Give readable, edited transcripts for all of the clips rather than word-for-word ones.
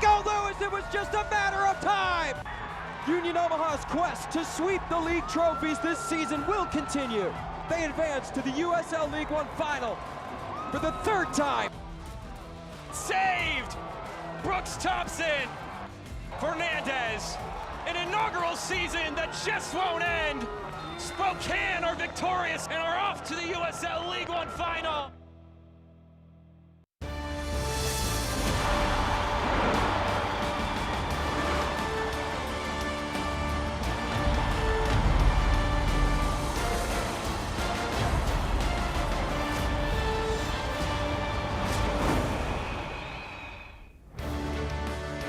go, Lewis! It was just a matter of time! Union Omaha's quest to sweep the league trophies this season will continue. They advance to the USL League One final for the third time. Saved! Brooks Thompson! Fernandez! An inaugural season that just won't end! Spokane are victorious and are off to the USL League One final!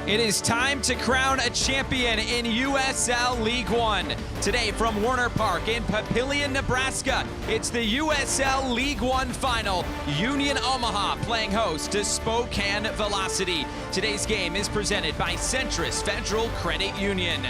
It is time to crown a champion in USL League One. Today from Warner Park in Papillion, Nebraska, it's the USL League One final. Union Omaha playing host to Spokane Velocity. Today's game is presented by Centris Federal Credit Union.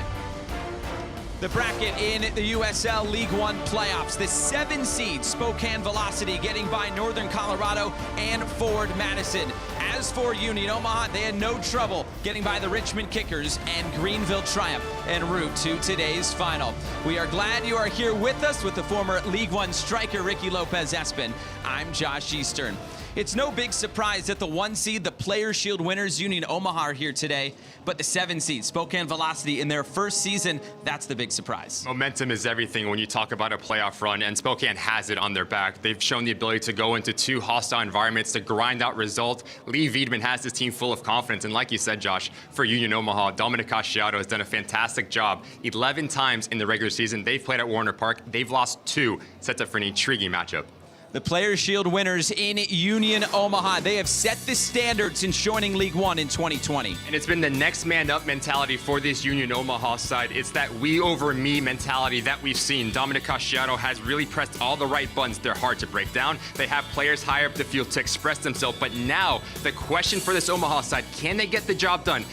The bracket in the USL League One playoffs. The 7 seed Spokane Velocity getting by Northern Colorado and Ford Madison. As for Union Omaha, they had no trouble getting by the Richmond Kickers and Greenville Triumph en route to today's final. We are glad you are here with us with the former League One striker Ricky Lopez-Espin. I'm Josh Eastern. It's no big surprise that the 1 seed, the Players Shield winners, Union Omaha, are here today, but the 7 seed, Spokane Velocity, in their first season, that's the big surprise. Momentum is everything when you talk about a playoff run, and Spokane has it on their back. They've shown the ability to go into 2 hostile environments to grind out results. Lee Wiedemann has his team full of confidence, and like you said, Josh, for Union Omaha, Dominic Casciato has done a fantastic job. 11 times in the regular season, they've played at Warner Park. They've lost 2, sets up for an intriguing matchup. The Players Shield winners in Union Omaha. They have set the standard since joining League One in 2020. And it's been the next man up mentality for this Union Omaha side. It's that we over me mentality that we've seen. Dominic Casciato has really pressed all the right buttons. They're hard to break down. They have players higher up the field to express themselves. But now the question for this Omaha side, can they get the job done?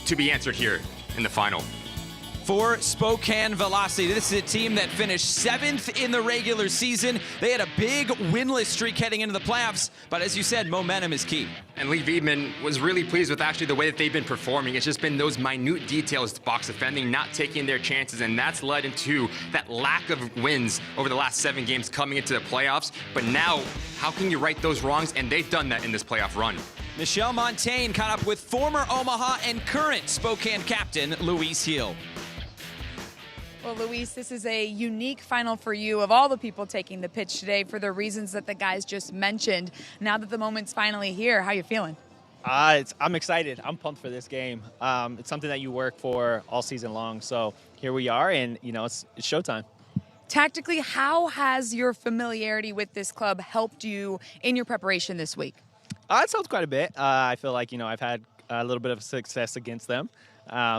To be answered here in the final. For Spokane Velocity, this is a team that finished 7th in the regular season. They had a big winless streak heading into the playoffs, but as you said, momentum is key. And Lee Wiedemann was really pleased with actually the way that they've been performing. It's just been those minute details, box defending, not taking their chances, and that's led into that lack of wins over the last 7 games coming into the playoffs. But now, how can you right those wrongs? And they've done that in this playoff run. Michelle Montaigne caught up with former Omaha and current Spokane captain Luis Hill. Well, Luis, this is a unique final for you of all the people taking the pitch today for the reasons that the guys just mentioned. Now that the moment's finally here, how you feeling? I'm excited. I'm pumped for this game. It's something that you work for all season long. So here we are, and it's showtime. Tactically, how has your familiarity with this club helped you in your preparation this week? It's helped quite a bit. I feel like I've had a little bit of success against them.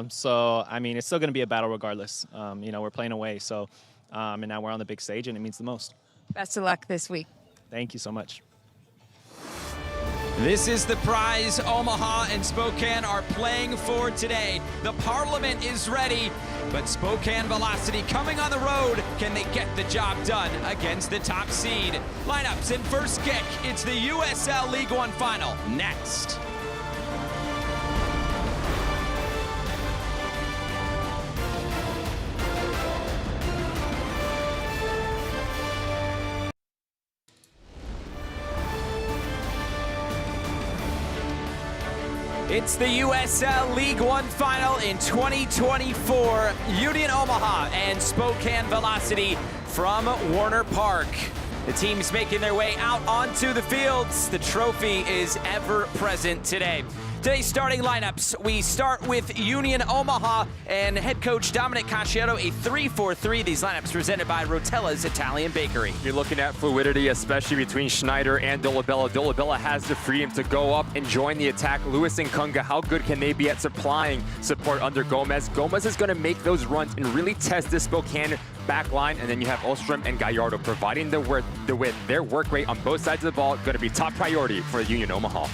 So, I mean, it's still going to be a battle regardless. We're playing away, so, and now we're on the big stage, and it means the most. Best of luck this week. Thank you so much. This is the prize Omaha and Spokane are playing for today. The Parliament is ready, but Spokane Velocity coming on the road. Can they get the job done against the top seed? Lineups in first kick. It's the USL League One final next. It's the USL League One final in 2024. Union Omaha and Spokane Velocity from Warner Park. The teams making their way out onto the fields. The trophy is ever present today. Today's starting lineups, we start with Union Omaha and head coach Dominic Casciato, a 3-4-3. These lineups presented by Rotella's Italian Bakery. You're looking at fluidity, especially between Schneider and Dolabella. Dolabella has the freedom to go up and join the attack. Lewis and Kunga, how good can they be at supplying support under Gomez? Gomez is going to make those runs and really test this Spokane back line, and then you have Ostrom and Gallardo providing the width. Their work rate on both sides of the ball going to be top priority for Union Omaha.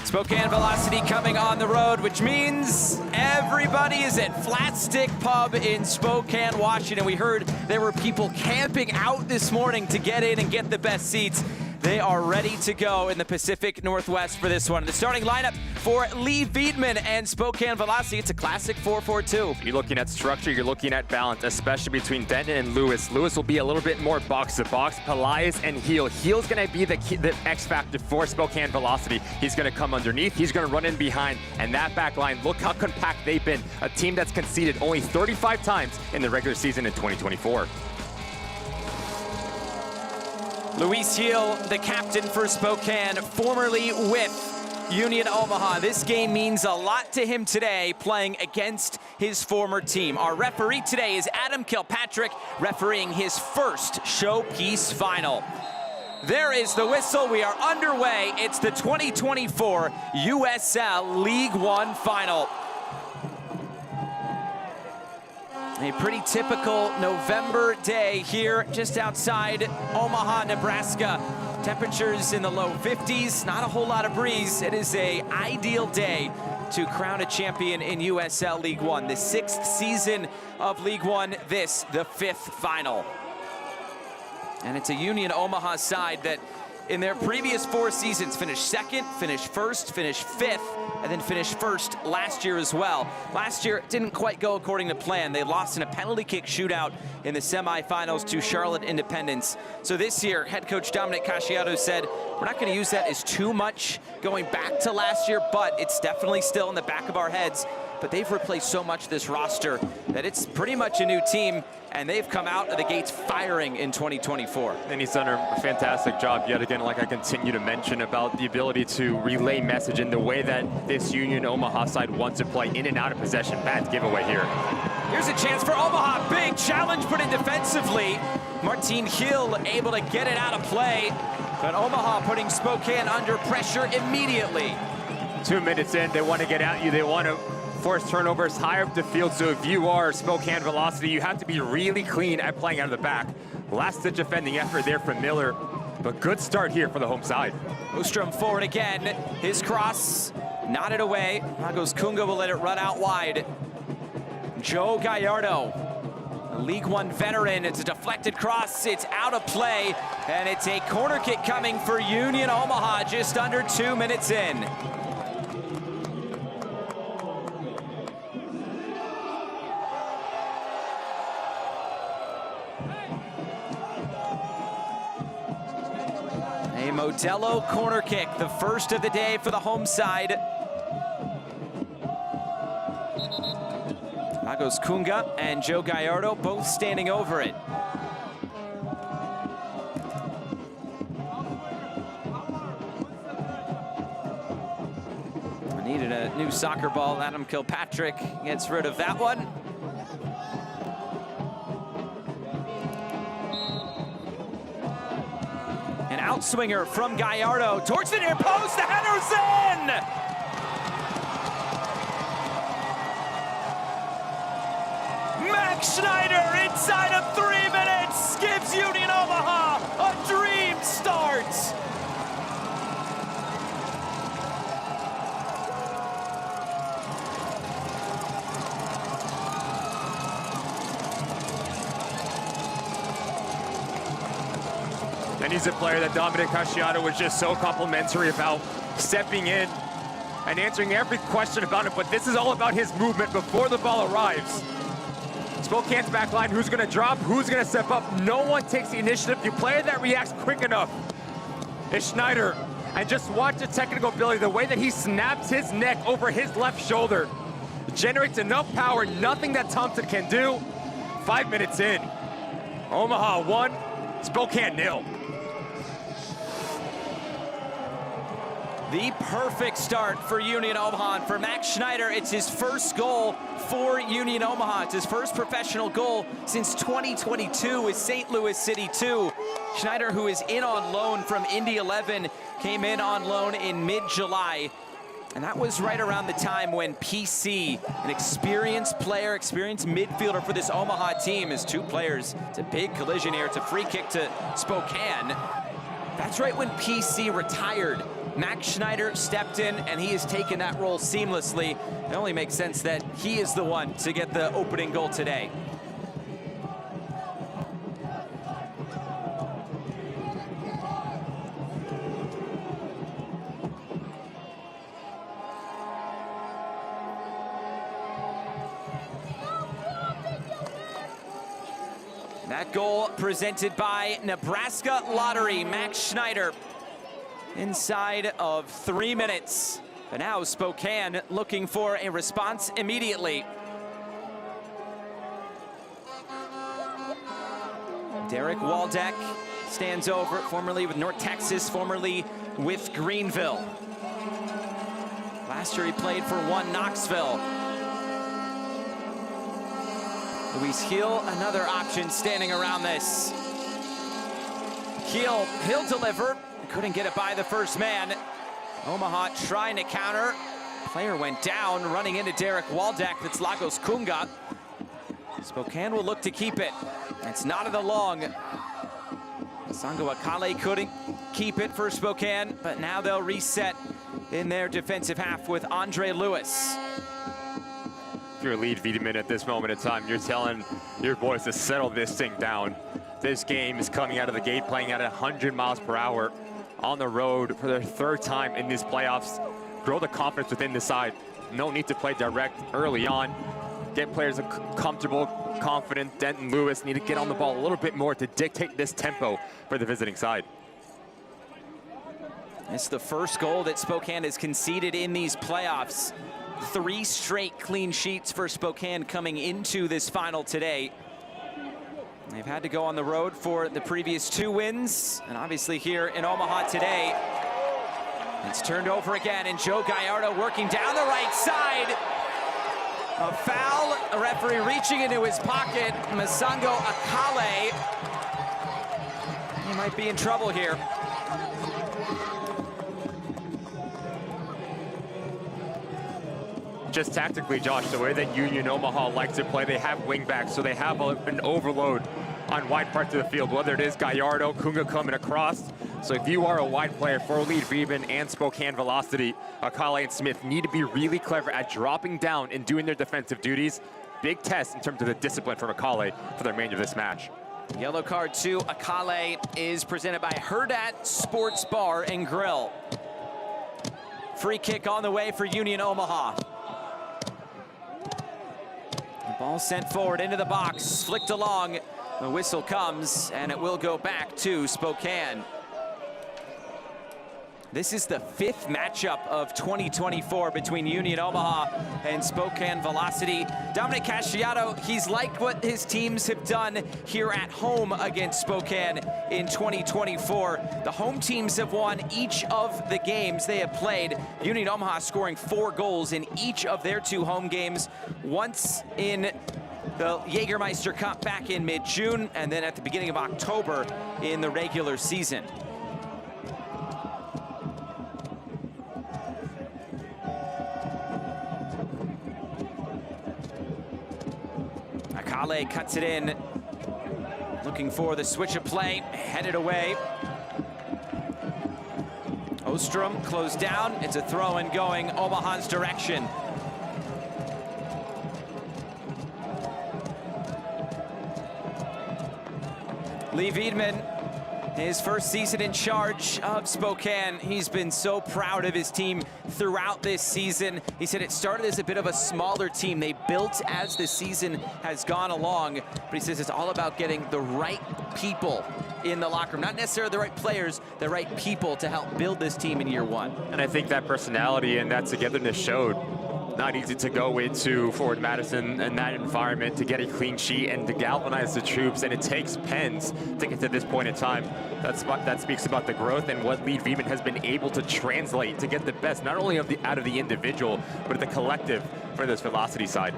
Spokane Velocity coming on the road, which means everybody is at Flat Stick Pub in Spokane, Washington. We heard there were people camping out this morning to get in and get the best seats. They are ready to go in the Pacific Northwest for this one. The starting lineup for Lee Wiedemann and Spokane Velocity. It's a classic 4-4-2. You're looking at structure, you're looking at balance, especially between Denton and Lewis. Lewis will be a little bit more box-to-box. Pelias and Heel. Heel's going to be the X factor for Spokane Velocity. He's going to come underneath, he's going to run in behind, and that back line, look how compact they've been. A team that's conceded only 35 times in the regular season in 2024. Luis Heel, the captain for Spokane, formerly with Union Omaha. This game means a lot to him today, playing against his former team. Our referee today is Adam Kilpatrick, refereeing his first showpiece final. There is the whistle. We are underway. It's the 2024 USL League One final. A pretty typical November day here just outside Omaha, Nebraska. Temperatures in the low 50s, not a whole lot of breeze. It is an ideal day to crown a champion in USL League One. The 6th season of League One, this the 5th final. And it's a Union Omaha side that in their previous 4 seasons finished 2nd, finished 1st, finished 5th, and then finished 1st last year as well. Last year it didn't quite go according to plan. They lost in a penalty kick shootout in the semifinals to Charlotte Independence. So this year, head coach Dominic Casciato said, we're not going to use that as too much going back to last year, but it's definitely still in the back of our heads. But they've replaced so much of this roster that it's pretty much a new team, and they've come out of the gates firing in 2024. And he's done a fantastic job yet again, like I continue to mention, about the ability to relay message in the way that this Union Omaha side wants to play, in and out of possession. Bad giveaway here. Here's a chance for Omaha. Big challenge put in defensively. Martin Hill able to get it out of play, but Omaha putting Spokane under pressure immediately. 2 minutes in, they want to get at you. They want to force turnovers higher up the field. So if you are Spokane Velocity, you have to be really clean at playing out of the back. Last-ditch defending effort there from Miller, but good start here for the home side. Ostrom forward again. His cross knotted away. Lagos Kunga will let it run out wide. Joe Gallardo, a League One veteran. It's a deflected cross. It's out of play, and it's a corner kick coming for Union Omaha just under 2 minutes in. A Modelo corner kick, the first of the day for the home side. Lagos Kunga and Joe Gallardo both standing over it. I needed a new soccer ball. Adam Kilpatrick gets rid of that one. An outswinger from Gallardo towards the near post. The header's in! Max Schneider inside of 3 minutes gives Union Omaha a dream start. And he's a player that Dominic Casciato was just so complimentary about, stepping in and answering every question about it. But this is all about his movement before the ball arrives. Spokane's back line, who's going to drop, who's going to step up? No one takes the initiative. The player that reacts quick enough is Schneider. And just watch the technical ability, the way that he snaps his neck over his left shoulder. Generates enough power, nothing that Thompson can do. 5 minutes in. Omaha 1, Spokane 0. The perfect start for Union Omaha. And for Max Schneider, it's his first goal for Union Omaha. It's his first professional goal since 2022 with St. Louis City 2. Schneider, who is in on loan from Indy 11, came in on loan in mid-July. And that was right around the time when PC, an experienced player, experienced midfielder for this Omaha team, is 2 players. It's a big collision here. It's a free kick to Spokane. That's right when PC retired. Max Schneider stepped in, and he has taken that role seamlessly. It only makes sense that he is the one to get the opening goal today. That goal presented by Nebraska Lottery. Max Schneider inside of 3 minutes. But now Spokane looking for a response immediately. Derek Waldeck stands over, formerly with North Texas, formerly with Greenville. Last year he played for Knoxville. Luis Gil, another option standing around this. Gil, he'll deliver. Couldn't get it by the first man. Omaha trying to counter. Player went down, running into Derek Waldeck. That's Lagos Kunga. Spokane will look to keep it. It's not in the long. Sango Akale couldn't keep it for Spokane, but now they'll reset in their defensive half with Andre Lewis. If you're Lead Wiedemann at this moment in time, you're telling your boys to settle this thing down. This game is coming out of the gate playing at 100 miles per hour on the road for their third time in these playoffs. Grow the confidence within the side. No need to play direct early on. Get players comfortable, confident. Denton Lewis need to get on the ball a little bit more to dictate this tempo for the visiting side. It's the first goal that Spokane has conceded in these playoffs. 3 straight clean sheets for Spokane coming into this final today. They've had to go on the road for the previous 2 wins, and obviously here in Omaha today, it's turned over again, and Joe Gallardo working down the right side. A foul, a referee reaching into his pocket. Masango Akale, he might be in trouble here. Just tactically, Josh, the way that Union Omaha likes to play, they have wingbacks, so they have an overload on wide parts of the field, whether it is Gallardo, Kunga coming across. So if you are a wide player for Lead Wiedemann and Spokane Velocity, Akale and Smith need to be really clever at dropping down and doing their defensive duties. Big test in terms of the discipline from Akale for the remainder of this match. Yellow card to Akale is presented by Herdat Sports Bar and Grill. Free kick on the way for Union Omaha. The ball sent forward into the box, flicked along. The whistle comes, and it will go back to Spokane. This is the 5th matchup of 2024 between Union Omaha and Spokane Velocity. Dominic Casciato, he's liked what his teams have done here at home against Spokane in 2024. The home teams have won each of the games they have played. Union Omaha scoring 4 goals in each of their 2 home games, once in the Jägermeister Cup back in mid-June, and then at the beginning of October in the regular season. Akale cuts it in, looking for the switch of play, headed away. Ostrom closed down, it's a throw-in going Omaha's direction. Leigh Wiedemann, his first season in charge of Spokane. He's been so proud of his team throughout this season. He said it started as a bit of a smaller team. They built as the season has gone along, but he says it's all about getting the right people in the locker room. Not necessarily the right players, the right people to help build this team in year 1. And I think that personality and that togetherness showed. Not easy to go into Forward Madison and that environment to get a clean sheet and to galvanize the troops, and it takes pens to get to this point in time. That speaks about the growth and what Lead Wiedemann has been able to translate to get the best, not only out of the individual, but the collective for this Velocity side.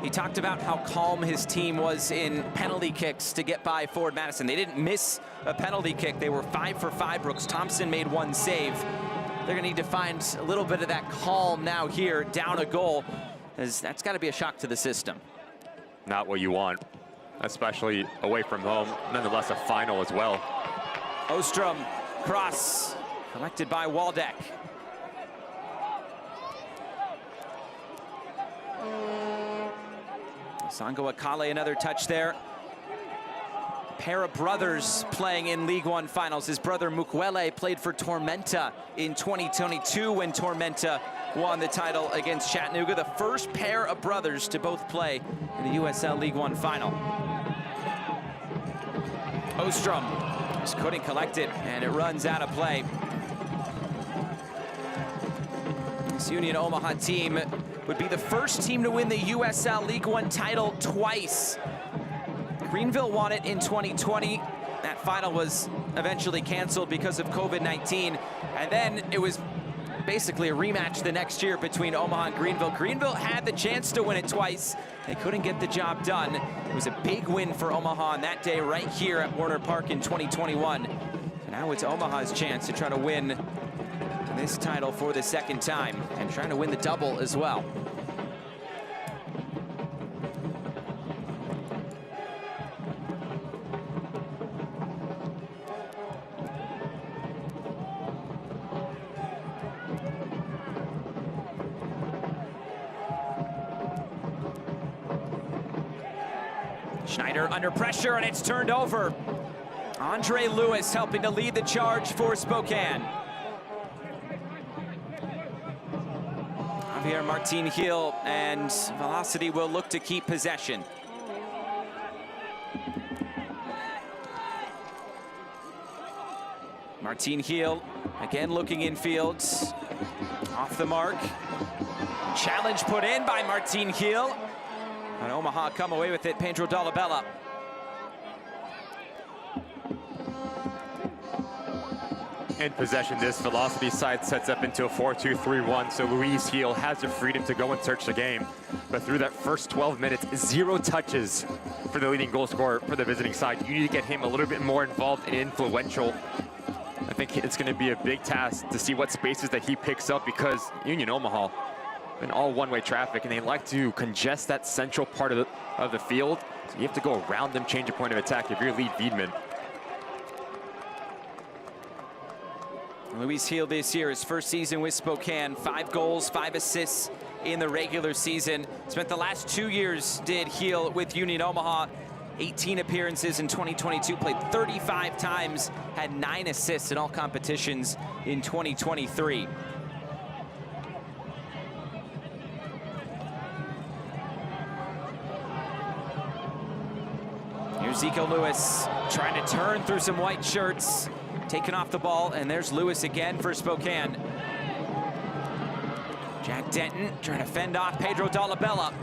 He talked about how calm his team was in penalty kicks to get by Forward Madison. They didn't miss a penalty kick. They were 5 for 5. Brooks Thompson made 1 save. They're gonna need to find a little bit of that calm now here, down a goal, as that's gotta be a shock to the system. Not what you want, especially away from home. Nonetheless, a final as well. Ostrom, cross, collected by Waldeck. Sango Akale, another touch there. Pair of brothers playing in League One finals. His brother Mukwele played for Tormenta in 2022 when Tormenta won the title against Chattanooga. The first pair of brothers to both play in the USL League One final. Ostrom just couldn't collect it, and it runs out of play. This Union Omaha team would be the first team to win the USL League One title twice. Greenville won it in 2020. That final was eventually canceled because of COVID-19. And then it was basically a rematch the next year between Omaha and Greenville. Greenville had the chance to win it twice. They couldn't get the job done. It was a big win for Omaha on that day right here at Warner Park in 2021. So now it's Omaha's chance to try to win this title for the second time and trying to win the double as well. Schneider under pressure, and it's turned over. Andre Lewis helping to lead the charge for Spokane. Javier Martin Gil and Velocity will look to keep possession. Martin Gil again looking infield. Off the mark. Challenge put in by Martin Gil. And Omaha come away with it, Pedro Dolabella. In possession, this Velocity side sets up into a 4-2-3-1, so Luis Gil has the freedom to go and search the game. But through that first 12 minutes, 0 touches for the leading goal scorer for the visiting side. You need to get him a little bit more involved and influential. I think it's going to be a big task to see what spaces that he picks up, because Union Omaha in all one-way traffic, and they like to congest that central part of the field. So you have to go around them, change a point of attack if you're Lee Wiedemann. Luis Gil this year, his first season with Spokane, 5 goals, 5 assists in the regular season. Spent the last 2 years, did Gil, with Union Omaha. 18 appearances in 2022, played 35 times, had 9 assists in all competitions in 2023. Here's Zico Lewis trying to turn through some white shirts, taking off the ball, and there's Lewis again for Spokane. Jack Denton trying to fend off Pedro Dolabella.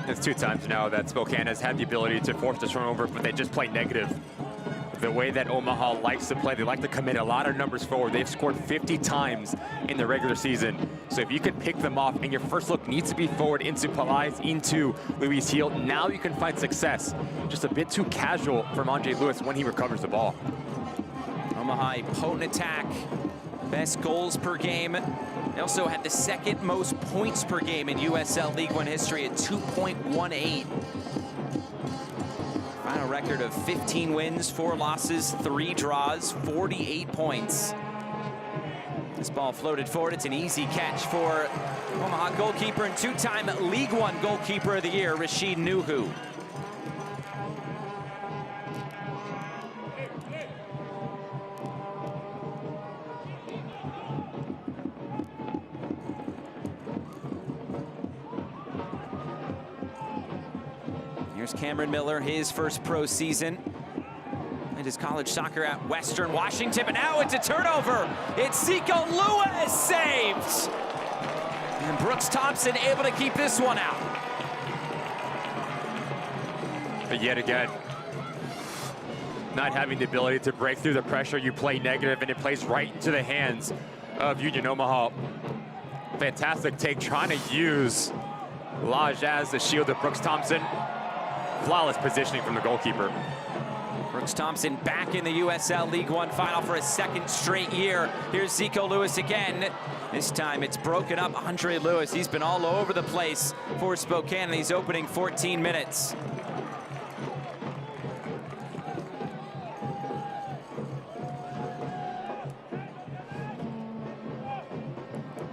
It's 2 times now that Spokane has had the ability to force the turnover, but they just play negative. The way that Omaha likes to play, they like to commit a lot of numbers forward. They've scored 50 times in the regular season. So if you can pick them off, and your first look needs to be forward into Palais, into Luis Gil, now you can find success. Just a bit too casual from Andre Lewis when he recovers the ball. Omaha, a potent attack, best goals per game. They also had the second most points per game in USL League One history at 2.18. Final record of 15 wins, 4 losses, 3 draws, 48 points. This ball floated forward. It's an easy catch for Omaha goalkeeper and 2-time League One goalkeeper of the year, Rashid Nuhu. Here's Cameron Miller, his first pro season. And his college soccer at Western Washington, but now it's a turnover. It's Zico Lewis saved. And Brooks Thompson able to keep this one out. But yet again, not having the ability to break through the pressure, you play negative, and it plays right into the hands of Union Omaha. Fantastic take, trying to use Lage as the shield of Brooks Thompson. Flawless positioning from the goalkeeper. Brooks Thompson back in the USL League One final for a 2nd straight year. Here's Zico Lewis again. This time it's broken up. Andre Lewis, he's been all over the place for Spokane in these opening 14 minutes.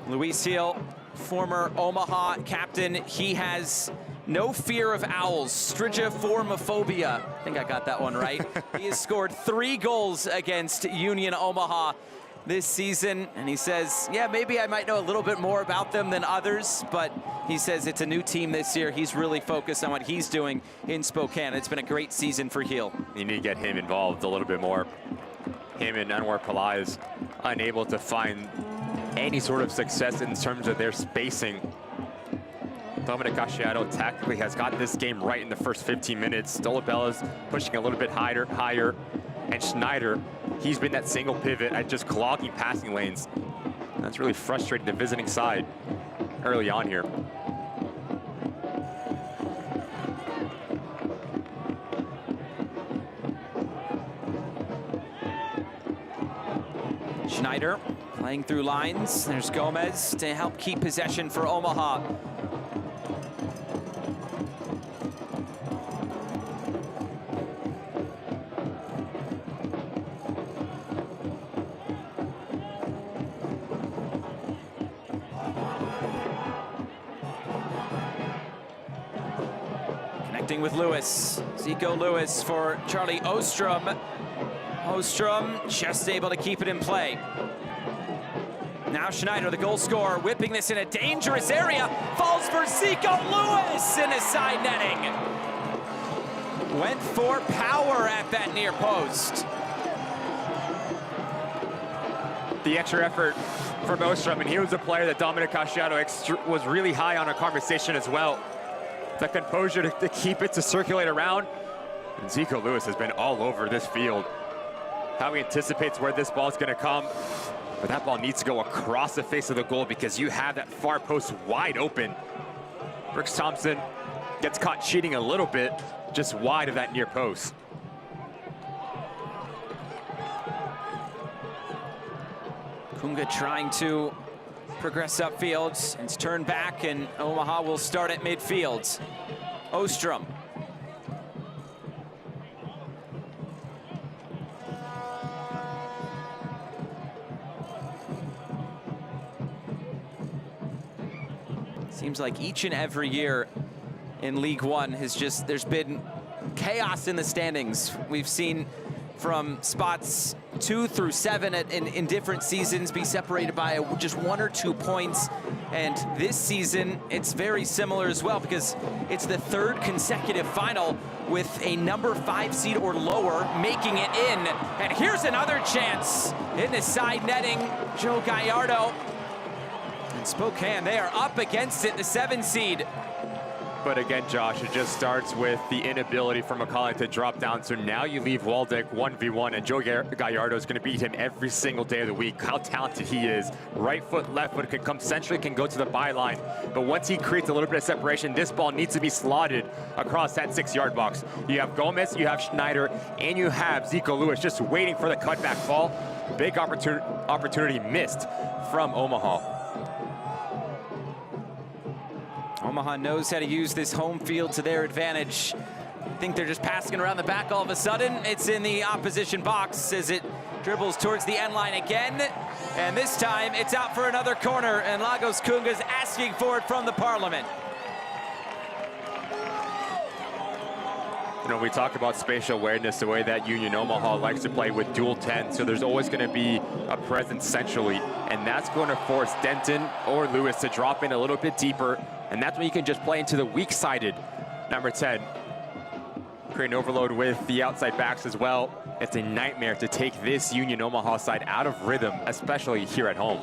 Luis Gil, former Omaha captain, he has no fear of owls, strigophormophobia. I think I got that one right. He has scored 3 goals against Union Omaha this season, and he says, yeah, maybe I might know a little bit more about them than others, but he says it's a new team this year. He's really focused on what he's doing in Spokane. It's been a great season for Heel. You need to get him involved a little bit more. Him and Anwar Pillai is unable to find any sort of success in terms of their spacing. Dominic Asciato tactically has got this game right in the first 15 minutes. Dolabella's pushing a little bit higher, and Schneider, he's been that single pivot at just clogging passing lanes. That's really frustrated the visiting side early on here. Schneider playing through lines. There's Gomez to help keep possession for Omaha. Connecting with Lewis. Zico Lewis for Charlie Ostrom. Ostrom just able to keep it in play. Now Schneider, the goal scorer, whipping this in a dangerous area. Falls for Zico Lewis in a side netting. Went for power at that near post. The extra effort from Ostrom, and he was a player that Dominic Asciato was really high on a conversation as well. The composure to keep it, to circulate around. And Zico Lewis has been all over this field. How he anticipates where this ball is going to come. But that ball needs to go across the face of the goal because you have that far post wide open. Brooks Thompson gets caught cheating a little bit, just wide of that near post. Kunga trying to progress upfield. It's turned back, and Omaha will start at midfield. Ostrom. Seems like each and every year in League One there's been chaos in the standings. We've seen from spots 2 through 7 in different seasons be separated by just 1 or 2 points. And this season, it's very similar as well because it's the 3rd consecutive final with a number 5 seed or lower making it in. And here's another chance in the side netting, Joe Gallardo. And Spokane, they are up against it, the 7 seed. But again, Josh, it just starts with the inability for McCullough to drop down. So now you leave Waldeck 1v1, and Joe Gallardo is going to beat him every single day of the week. How talented he is. Right foot, left foot, can come centrally, can go to the byline. But once he creates a little bit of separation, this ball needs to be slotted across that 6-yard box. You have Gomez, you have Schneider, and you have Zico Lewis just waiting for the cutback ball. Big opportunity missed from Omaha. Omaha knows how to use this home field to their advantage. I think they're just passing around the back all of a sudden. It's in the opposition box as it dribbles towards the end line again. And this time it's out for another corner, and Lagos Kunga's asking for it from the Parliament. You know, we talk about spatial awareness, the way that Union Omaha likes to play with dual 10, so there's always going to be a presence centrally, and that's going to force Denton or Lewis to drop in a little bit deeper, and that's when you can just play into the weak-sided number 10. Create an overload with the outside backs as well. It's a nightmare to take this Union Omaha side out of rhythm, especially here at home.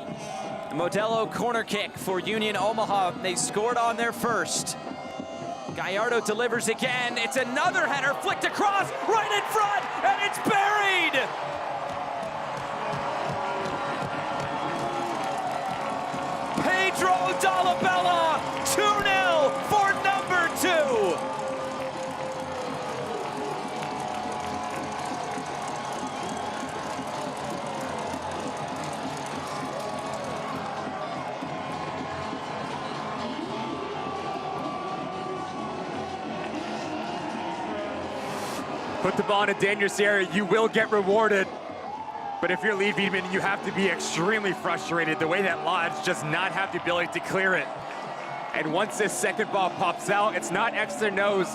Modelo corner kick for Union Omaha. They scored on their first. Gallardo delivers again. It's another header flicked across right in front, and it's buried. Pedro Dolabella, 2-0 for number 2. Put the ball in a dangerous area, you will get rewarded. But if you're Lee Wiedemann, you have to be extremely frustrated the way that Lodge does not have the ability to clear it. And once this second ball pops out, it's not extra nose,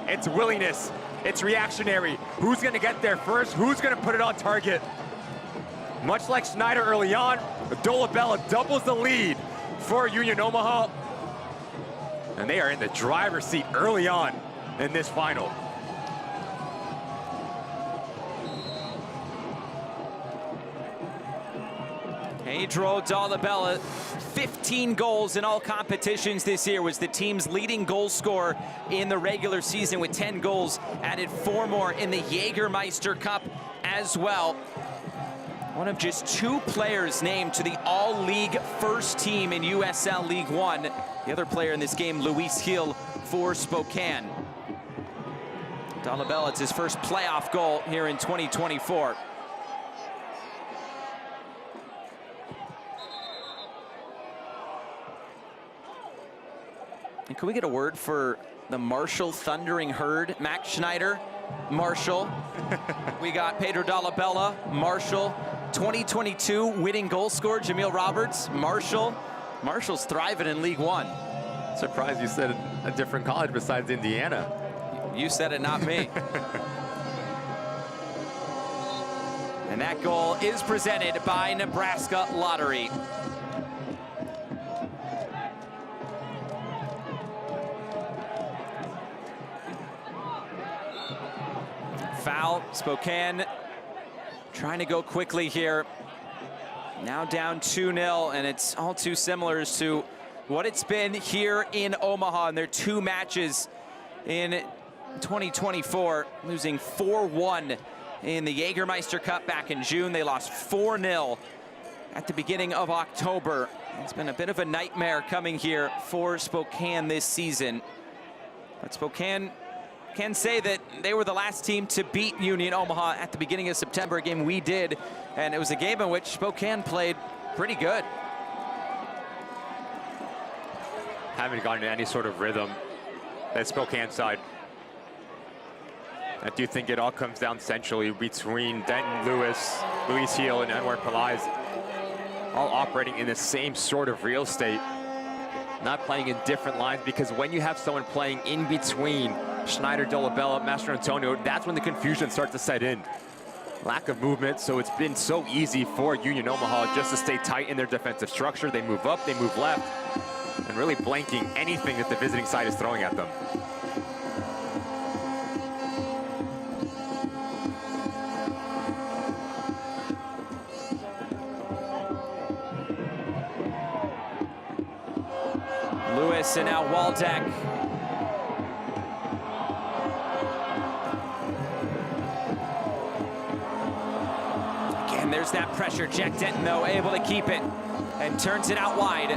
it's willingness, it's reactionary. Who's gonna get there first? Who's gonna put it on target? Much like Schneider early on, Dolabella doubles the lead for Union Omaha. And they are in the driver's seat early on in this final. Pedro Dolabella, 15 goals in all competitions this year, was the team's leading goal scorer in the regular season with 10 goals, added 4 more in the Jägermeister Cup as well. One of just 2 players named to the all-league first team in USL League One. The other player in this game, Luis Gil for Spokane. Dolabella, it's his first playoff goal here in 2024. And can we get a word for the Marshall Thundering Herd? Max Schneider, Marshall. We got Pedro Dolabella, Marshall. 2022 winning goal scorer, Jamil Roberts, Marshall. Marshall's thriving in League One. Surprised you said a different college besides Indiana. You said it, not me. And that goal is presented by Nebraska Lottery. Foul, Spokane trying to go quickly here. Now down 2-0, and it's all too similar to what it's been here in Omaha in their 2 matches in 2024, losing 4-1 in the Jägermeister Cup back in June. They lost 4-0 at the beginning of October. It's been a bit of a nightmare coming here for Spokane this season. But Spokane can say that they were the last team to beat Union Omaha at the beginning of September, a game we did, and it was a game in which Spokane played pretty good. Haven't gotten any sort of rhythm, that Spokane side. I do think it all comes down centrally between Denton Lewis, Luis Gil, and Anwar Pelaez, all operating in the same sort of real estate, not playing in different lines, because when you have someone playing in between Schneider, Dolabella, Master Antonio, that's when the confusion starts to set in. Lack of movement, so it's been so easy for Union Omaha just to stay tight in their defensive structure. They move up, they move left, and really blanking anything that the visiting side is throwing at them. Lewis and now Waldeck. Again, there's that pressure. Jack Denton, though, able to keep it and turns it out wide.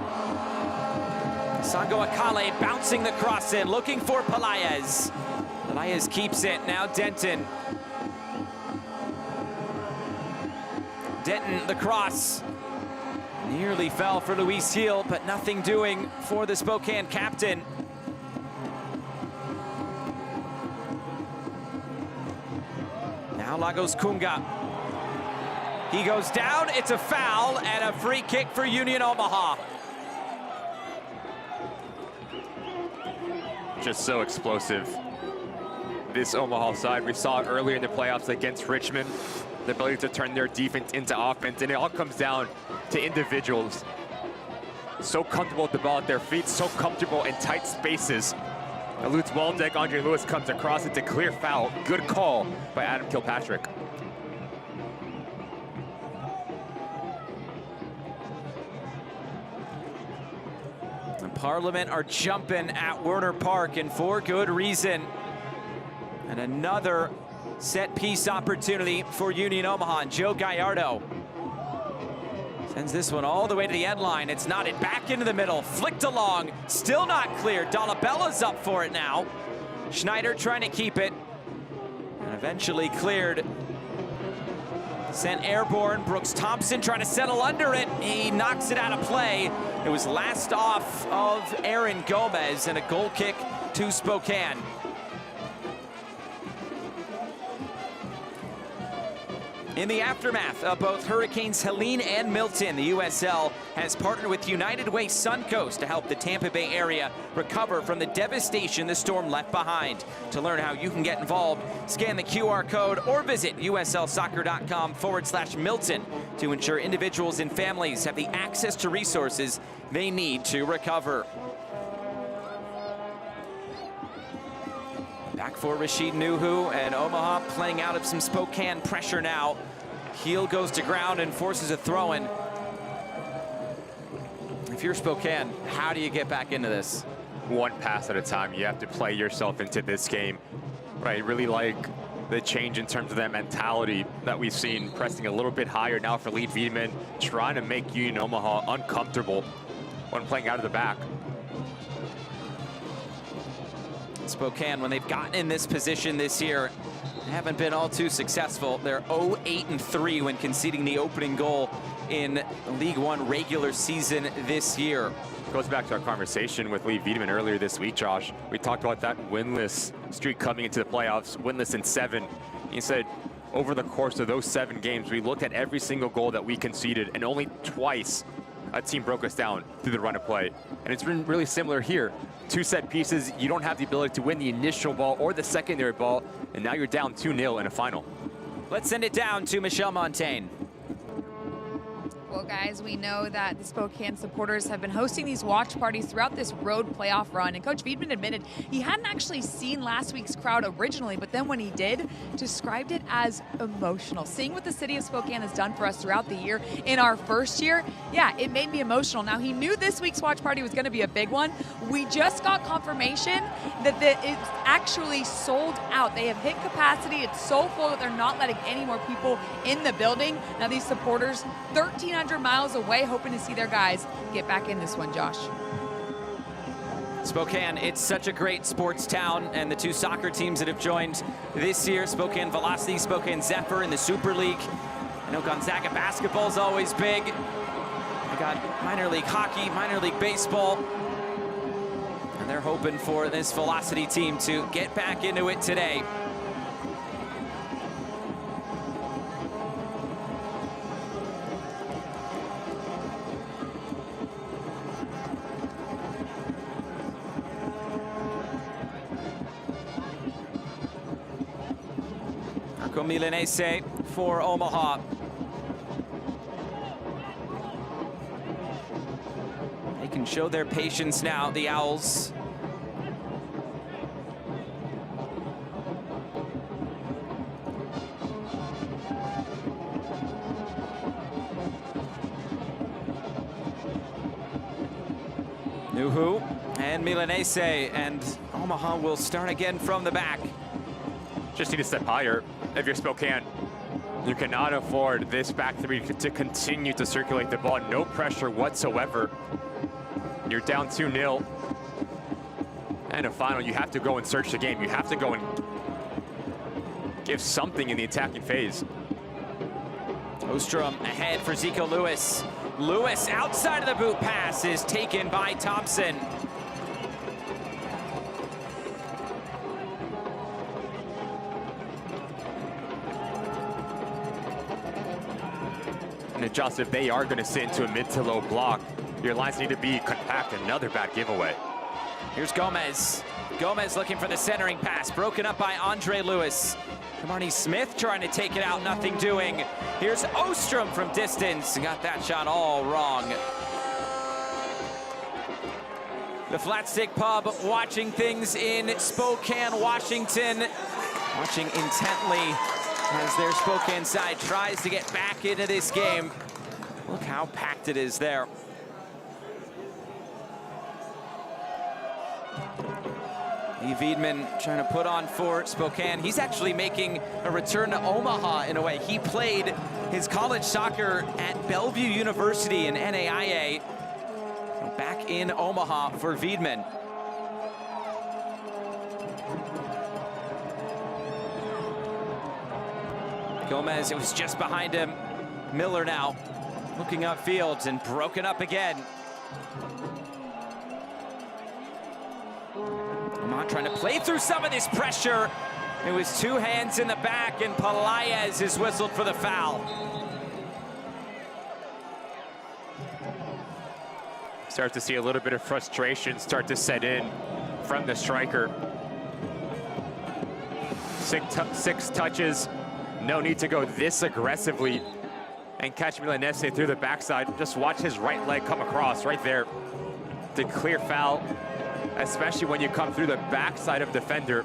Sango Akale bouncing the cross in, looking for Pelaez. Pelaez keeps it. Now Denton. Denton, the cross. Nearly fell for Luis Gil, but nothing doing for the Spokane captain. Now Lagos Kunga. He goes down, it's a foul, and a free kick for Union Omaha. Just so explosive. This Omaha side, we saw it earlier in the playoffs against Richmond, the ability to turn their defense into offense, and it all comes down to individuals. So comfortable with the ball at their feet, so comfortable in tight spaces. Eludes Waldeck, Andre Lewis comes across, it's a clear foul. Good call by Adam Kilpatrick. And Parliament are jumping at Werner Park, and for good reason. And another set piece opportunity for Union Omaha. Joe Gallardo sends this one all the way to the end line. It's knotted back into the middle, flicked along, still not clear. Dolabella's up for it now. Schneider trying to keep it, and eventually cleared. Sent airborne. Brooks Thompson trying to settle under it. He knocks it out of play. It was last off of Aaron Gomez, and a goal kick to Spokane. In the aftermath of both Hurricanes Helene and Milton, the USL has partnered with United Way Suncoast to help the Tampa Bay area recover from the devastation the storm left behind. To learn how you can get involved, scan the QR code or visit uslsoccer.com/Milton to ensure individuals and families have the access to resources they need to recover. Back for Rashid Nuhu, and Omaha playing out of some Spokane pressure now. Heel goes to ground and forces a throw-in. If you're Spokane, how do you get back into this? One pass at a time. You have to play yourself into this game. But I really like the change in terms of that mentality that we've seen, pressing a little bit higher now for Lee Wiedemann, trying to make Union Omaha uncomfortable when playing out of the back. Spokane, when they've gotten in this position this year, they haven't been all too successful. They're 0-8-3 when conceding the opening goal in League One regular season this year. Goes back to our conversation with Lee Wiedemann earlier this week, Josh. We talked about that winless streak coming into the playoffs, winless in 7. He said, over the course of those 7 games, we looked at every single goal that we conceded, and only twice a team broke us down through the run of play. And it's been really similar here. 2 set pieces, you don't have the ability to win the initial ball or the secondary ball, and now you're down 2-0 in a final. Let's send it down to Michelle Montaigne. Well, guys, we know that the Spokane supporters have been hosting these watch parties throughout this road playoff run, and Coach Wiedemann admitted he hadn't actually seen last week's crowd originally, but then when he did, described it as emotional. Seeing what the city of Spokane has done for us throughout the year in our first year, yeah, it made me emotional. Now, he knew this week's watch party was going to be a big one. We just got confirmation that it's actually sold out. They have hit capacity. It's so full that they're not letting any more people in the building. Now, these supporters, 1,300 miles away, hoping to see their guys get back in this one, Josh. Spokane, it's such a great sports town, and the 2 soccer teams that have joined this year, Spokane Velocity, Spokane Zephyr in the Super League. I know Gonzaga basketball is always big. They got minor league hockey, minor league baseball, and they're hoping for this Velocity team to get back into it today. Milanese for Omaha. They can show their patience now, the Owls. Nuhu and Milanese, and Omaha will start again from the back. Just need a step higher. If you're Spokane, you cannot afford this back 3 to continue to circulate the ball. No pressure whatsoever. You're down 2-0. And a final, you have to go and search the game. You have to go and give something in the attacking phase. Ostrom ahead for Zico Lewis. Lewis outside of the boot pass is taken by Thompson. And adjust if they are going to sit into a mid to low block. Your lines need to be compact. Another bad giveaway. Here's Gomez. Gomez looking for the centering pass, broken up by Andre Lewis. Kamani Smith trying to take it out, nothing doing. Here's Ostrom from distance. Got that shot all wrong. The Flat Stick Pub watching things in Spokane, Washington. Watching intently as their Spokane side tries to get back into this game. Look how packed it is there. Lee Wiedemann trying to put on for Spokane. He's actually making a return to Omaha in a way. He played his college soccer at Bellevue University in NAIA. So back in Omaha for Wiedemann. Gomez, it was just behind him. Miller now looking upfield and broken up again. Omaha trying to play through some of this pressure. It was 2 hands in the back, and Pelaez is whistled for the foul. Start to see a little bit of frustration start to set in from the striker. Six touches, no need to go this aggressively and catch Milanese through the backside. Just watch his right leg come across right there. The clear foul, especially when you come through the backside of defender.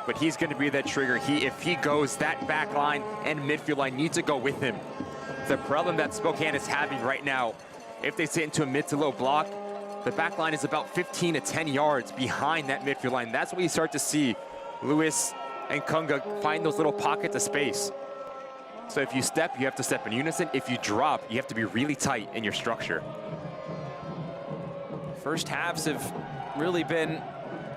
But he's going to be that trigger. If he goes, that back line and midfield line need to go with him. The problem that Spokane is having right now, if they sit into a mid to low block, the back line is about 15 to 10 yards behind that midfield line. That's where you start to see Lewis and Kunga find those little pockets of space. So if you step, you have to step in unison. If you drop, you have to be really tight in your structure. First halves have really been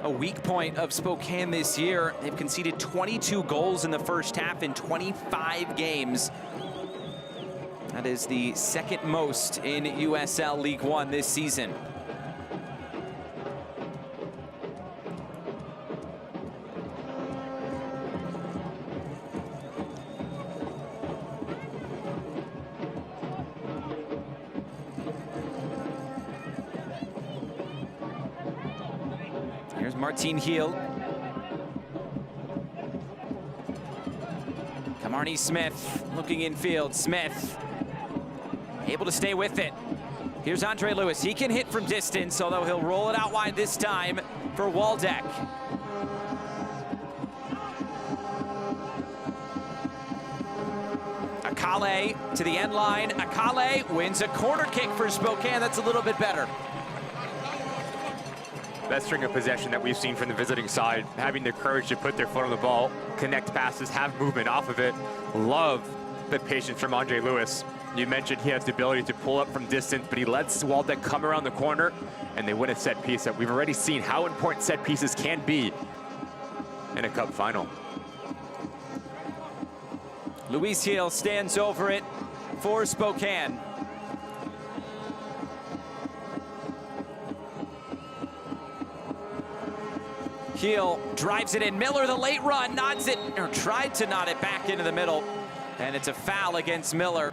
a weak point of Spokane this year. They've conceded 22 goals in the first half in 25 games. That is the second most in USL League One this season. Here's Martin Heel. Camarnie Smith looking infield. Smith able to stay with it. Here's Andre Lewis. He can hit from distance, although he'll roll it out wide this time for Waldeck. Akale to the end line. Akale wins a corner kick for Spokane. That's a little bit better. Best string of possession that we've seen from the visiting side, having the courage to put their foot on the ball, connect passes, have movement off of it. Love the patience from Andre Lewis. You mentioned he has the ability to pull up from distance, but he lets Waldeck come around the corner and they win a set piece. That we've already seen how important set pieces can be in a cup final. Luis Heel stands over it for Spokane. Heel drives it in. Miller, the late run, nods it, or tried to nod it back into the middle. And it's a foul against Miller.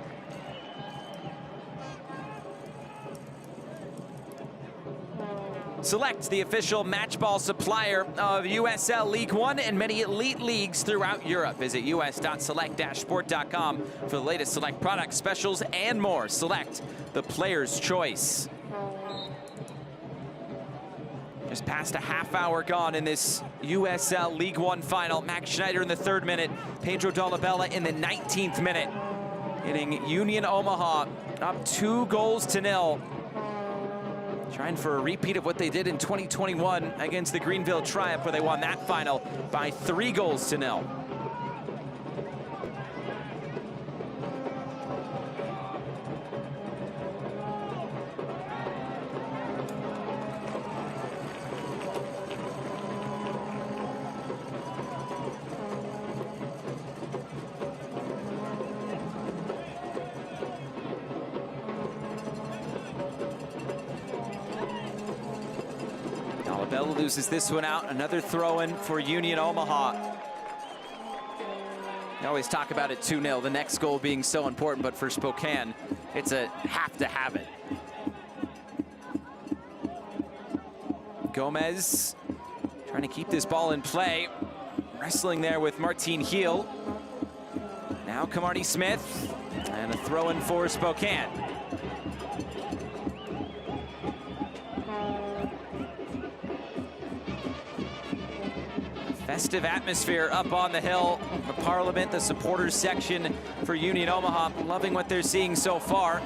Select, the official match ball supplier of USL League One and many elite leagues throughout Europe. Visit us.select-sport.com for the latest Select products, specials, and more. Select, the player's choice. Just past a half hour gone in this USL League One final. Max Schneider in the 3rd minute, Pedro Dolabella in the 19th minute. Hitting Union Omaha up 2-0. Trying for a repeat of what they did in 2021 against the Greenville Triumph, where they won that final by 3-0. Bell loses this one out. Another throw-in for Union Omaha. You always talk about it 2-0, the next goal being so important, but for Spokane, it's a have to have it. Gomez trying to keep this ball in play. Wrestling there with Martin Heel. Now Camarnie Smith, and a throw-in for Spokane. Festive atmosphere up on the hill, the Parliament, the supporters section for Union Omaha. Loving what they're seeing so far.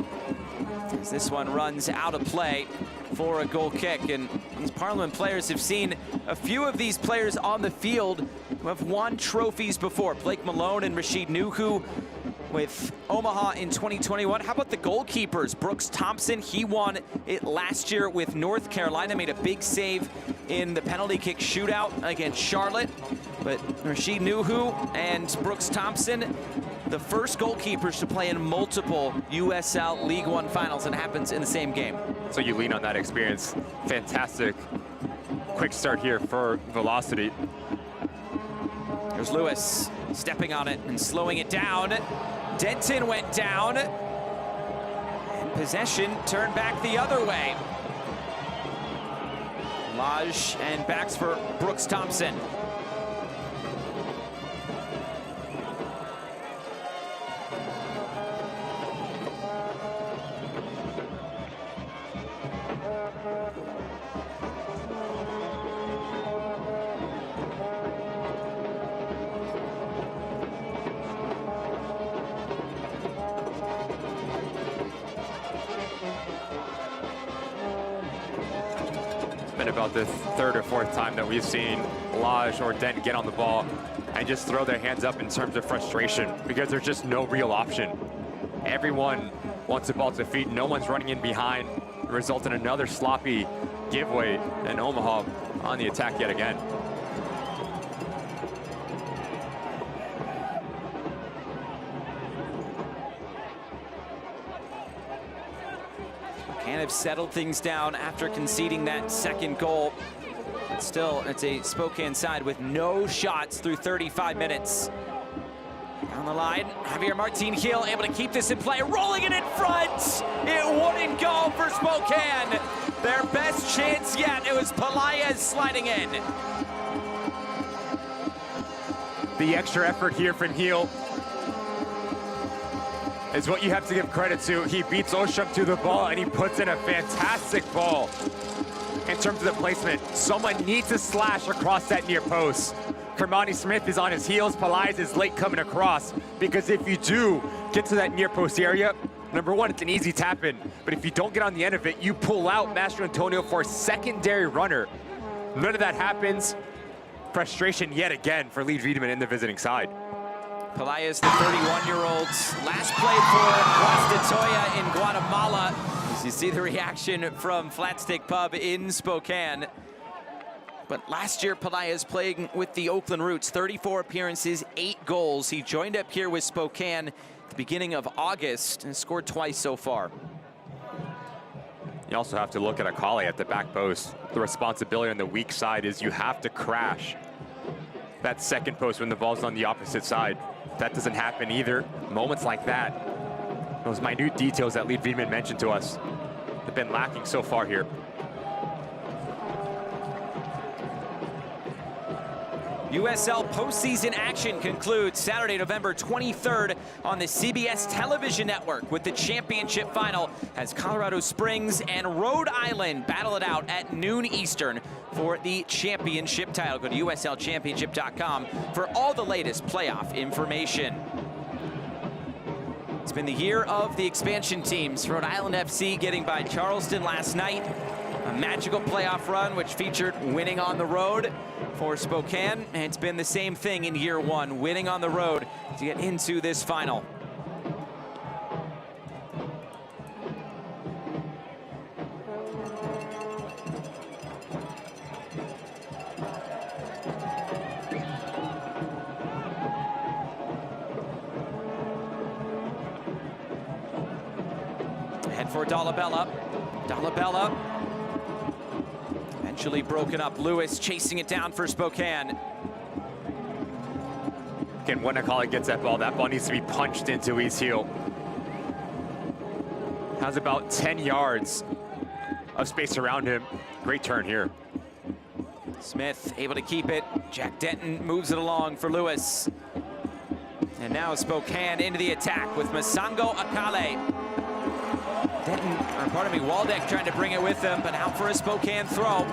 As this one runs out of play for a goal kick. And these Parliament players have seen a few of these players on the field who have won trophies before. Blake Malone and Rashid Nuhu with Omaha in 2021. How about the goalkeepers? Brooks Thompson, he won it last year with North Carolina, made a big save in the penalty kick shootout against Charlotte. But Rashid Nuhu and Brooks Thompson, the first goalkeepers to play in multiple USL League One finals, and it happens in the same game. So you lean on that experience. Fantastic quick start here for Velocity. There's Lewis stepping on it and slowing it down. Denton went down. possession turned back the other way. Lodge and backs for Brooks Thompson. Been about the third or fourth time that we've seen Lodge or Dent get on the ball and just throw their hands up in terms of frustration, because there's just no real option. Everyone wants the ball to feet. No one's running in behind. It results in another sloppy giveaway, and Omaha on the attack yet again. Kind of settled things down after conceding that second goal. But still, it's a Spokane side with no shots through 35 minutes. Down the line, Javier Martin Gil able to keep this in play, rolling it in front. It wouldn't go for Spokane. Their best chance yet. It was Pelaez sliding in. The extra effort here from Gil is what you have to give credit to. He beats Osham to the ball, and he puts in a fantastic ball. In terms of the placement, someone needs to slash across that near post. Kermani Smith is on his heels. Pelaez is late coming across, because if you do get to that near post area, number one, it's an easy tap in. But if you don't get on the end of it, you pull out Mastro Antonio for a secondary runner. None of that happens. Frustration yet again for Lee Wiedemann in the visiting side. Pelaez, the 31-year-old, last played for Guastatoya in Guatemala. As you see the reaction from Flatstick Pub in Spokane. But last year, Pelaez playing with the Oakland Roots, 34 appearances, 8 goals. He joined up here with Spokane at the beginning of August and scored twice so far. You also have to look at Akale at the back post. The responsibility on the weak side is you have to crash that second post when the ball's on the opposite side. That doesn't happen either. Moments like that, those minute details that Lee Wiedemann mentioned to us, have been lacking so far here. USL postseason action concludes Saturday, November 23rd on the CBS television network with the championship final as Colorado Springs and Rhode Island battle it out at noon Eastern for the championship title. Go to USLChampionship.com for all the latest playoff information. It's been the year of the expansion teams. Rhode Island FC getting by Charleston last night. A magical playoff run which featured winning on the road for Spokane, and it's been the same thing in year one, winning on the road to get into this final. Head for Dolabella. Dolabella eventually broken up. Lewis chasing it down for Spokane. Again, when Akale gets that ball needs to be punched into his heel. Has about 10 yards of space around him. Great turn here. Smith able to keep it. Jack Denton moves it along for Lewis. And now Spokane into the attack with Masango Akale. Denton, or pardon me, Waldeck trying to bring it with him, but out for a Spokane throw.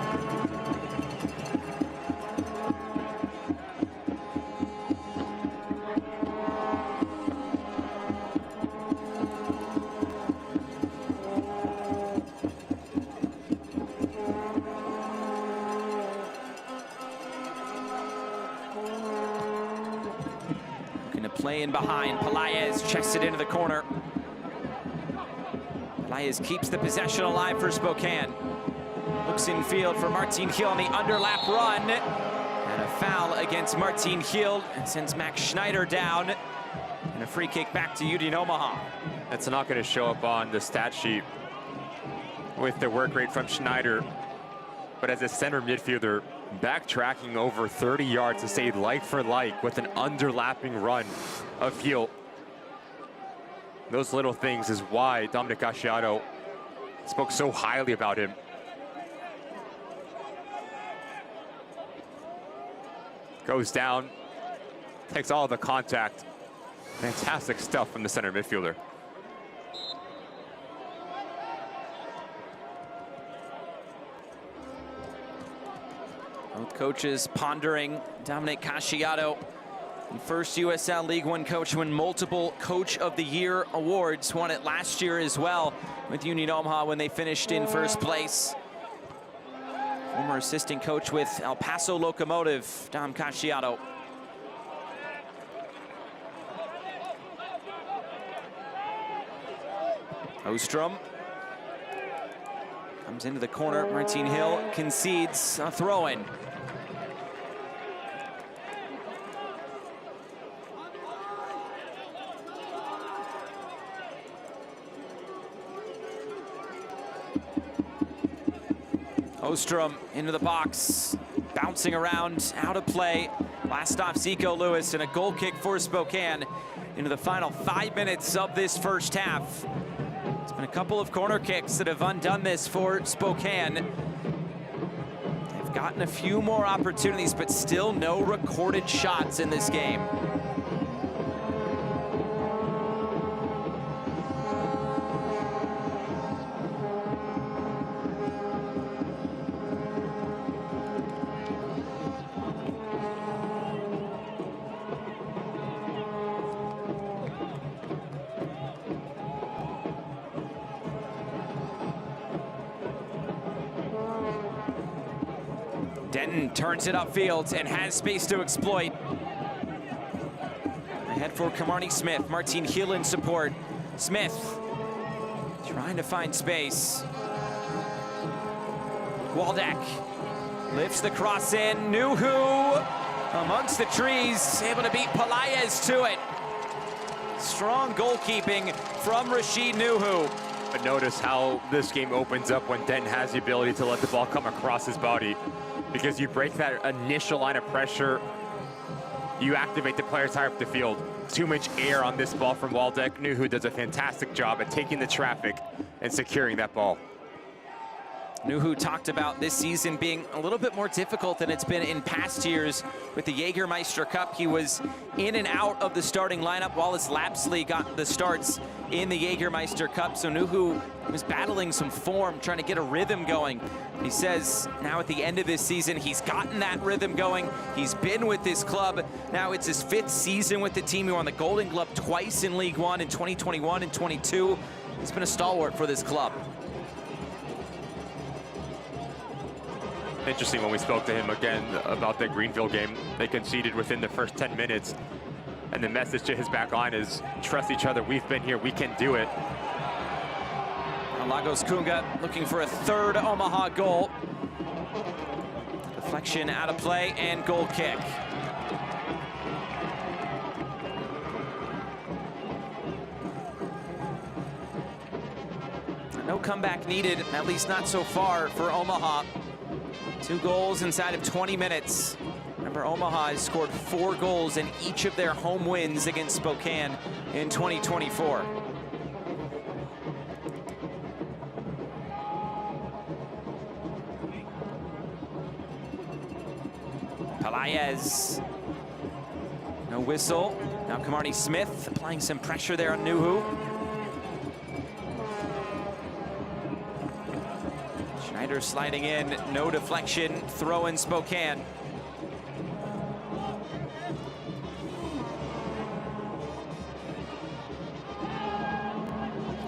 Going to play in behind. Pelaez checks it into the corner. Pelaez keeps the possession alive for Spokane. Looks in field for Martin Gil on the underlap run. And a foul against Martin Gil and sends Max Schneider down. And a free kick back to Union Omaha. That's not going to show up on the stat sheet with the work rate from Schneider. But as a center midfielder, backtracking over 30 yards to stay like for like with an underlapping run of Gil. Those little things is why Dominic Asciato spoke so highly about him. Goes down, takes all the contact. Fantastic stuff from the center midfielder. Both coaches pondering Dominic Asciato, the first USL League One coach to win multiple Coach of the Year awards. Won it last year as well with Union Omaha when they finished in first place. Former assistant coach with El Paso Locomotive, Dom Asciato. Ostrom comes into the corner. Martin Hill concedes a throw-in. Ostrom into the box, bouncing around, out of play. Last off Zico Lewis, and a goal kick for Spokane into the final 5 minutes of this first half. It's been a couple of corner kicks that have undone this for Spokane. They've gotten a few more opportunities, but still no recorded shots in this game. Denton turns it upfield and has space to exploit. Ahead for Kamarni Smith. Martin Hill in support. Smith trying to find space. Waldeck lifts the cross in. Nuhu amongst the trees, able to beat Pelaez to it. Strong goalkeeping from Rashid Nuhu. But notice how this game opens up when Denton has the ability to let the ball come across his body. Because you break that initial line of pressure, you activate the players higher up the field. Too much air on this ball from Waldeck. Nuhu does a fantastic job at taking the traffic and securing that ball. Nuhu talked about this season being a little bit more difficult than it's been in past years with the Jägermeister Cup. He was in and out of the starting lineup. Wallace Lapsley got the starts in the Jägermeister Cup, so Nuhu was battling some form, trying to get a rhythm going. He says now at the end of this season, he's gotten that rhythm going. He's been with this club. Now it's his 5th season with the team. He won the Golden Glove twice in League One in 2021 and 22. He's been a stalwart for this club. Interesting when we spoke to him again about the Greenville game. They conceded within the first 10 minutes. And the message to his back line is, trust each other, we've been here, we can do it. Lagos Kunga looking for a 3rd Omaha goal. Deflection out of play and goal kick. No comeback needed, at least not so far for Omaha. 2 goals inside of 20 minutes. Remember, Omaha has scored 4 goals in each of their home wins against Spokane in 2024. Pelaez. No whistle. Now Kamarni Smith applying some pressure there on Nuhu. Schneider sliding in, no deflection, throw in Spokane.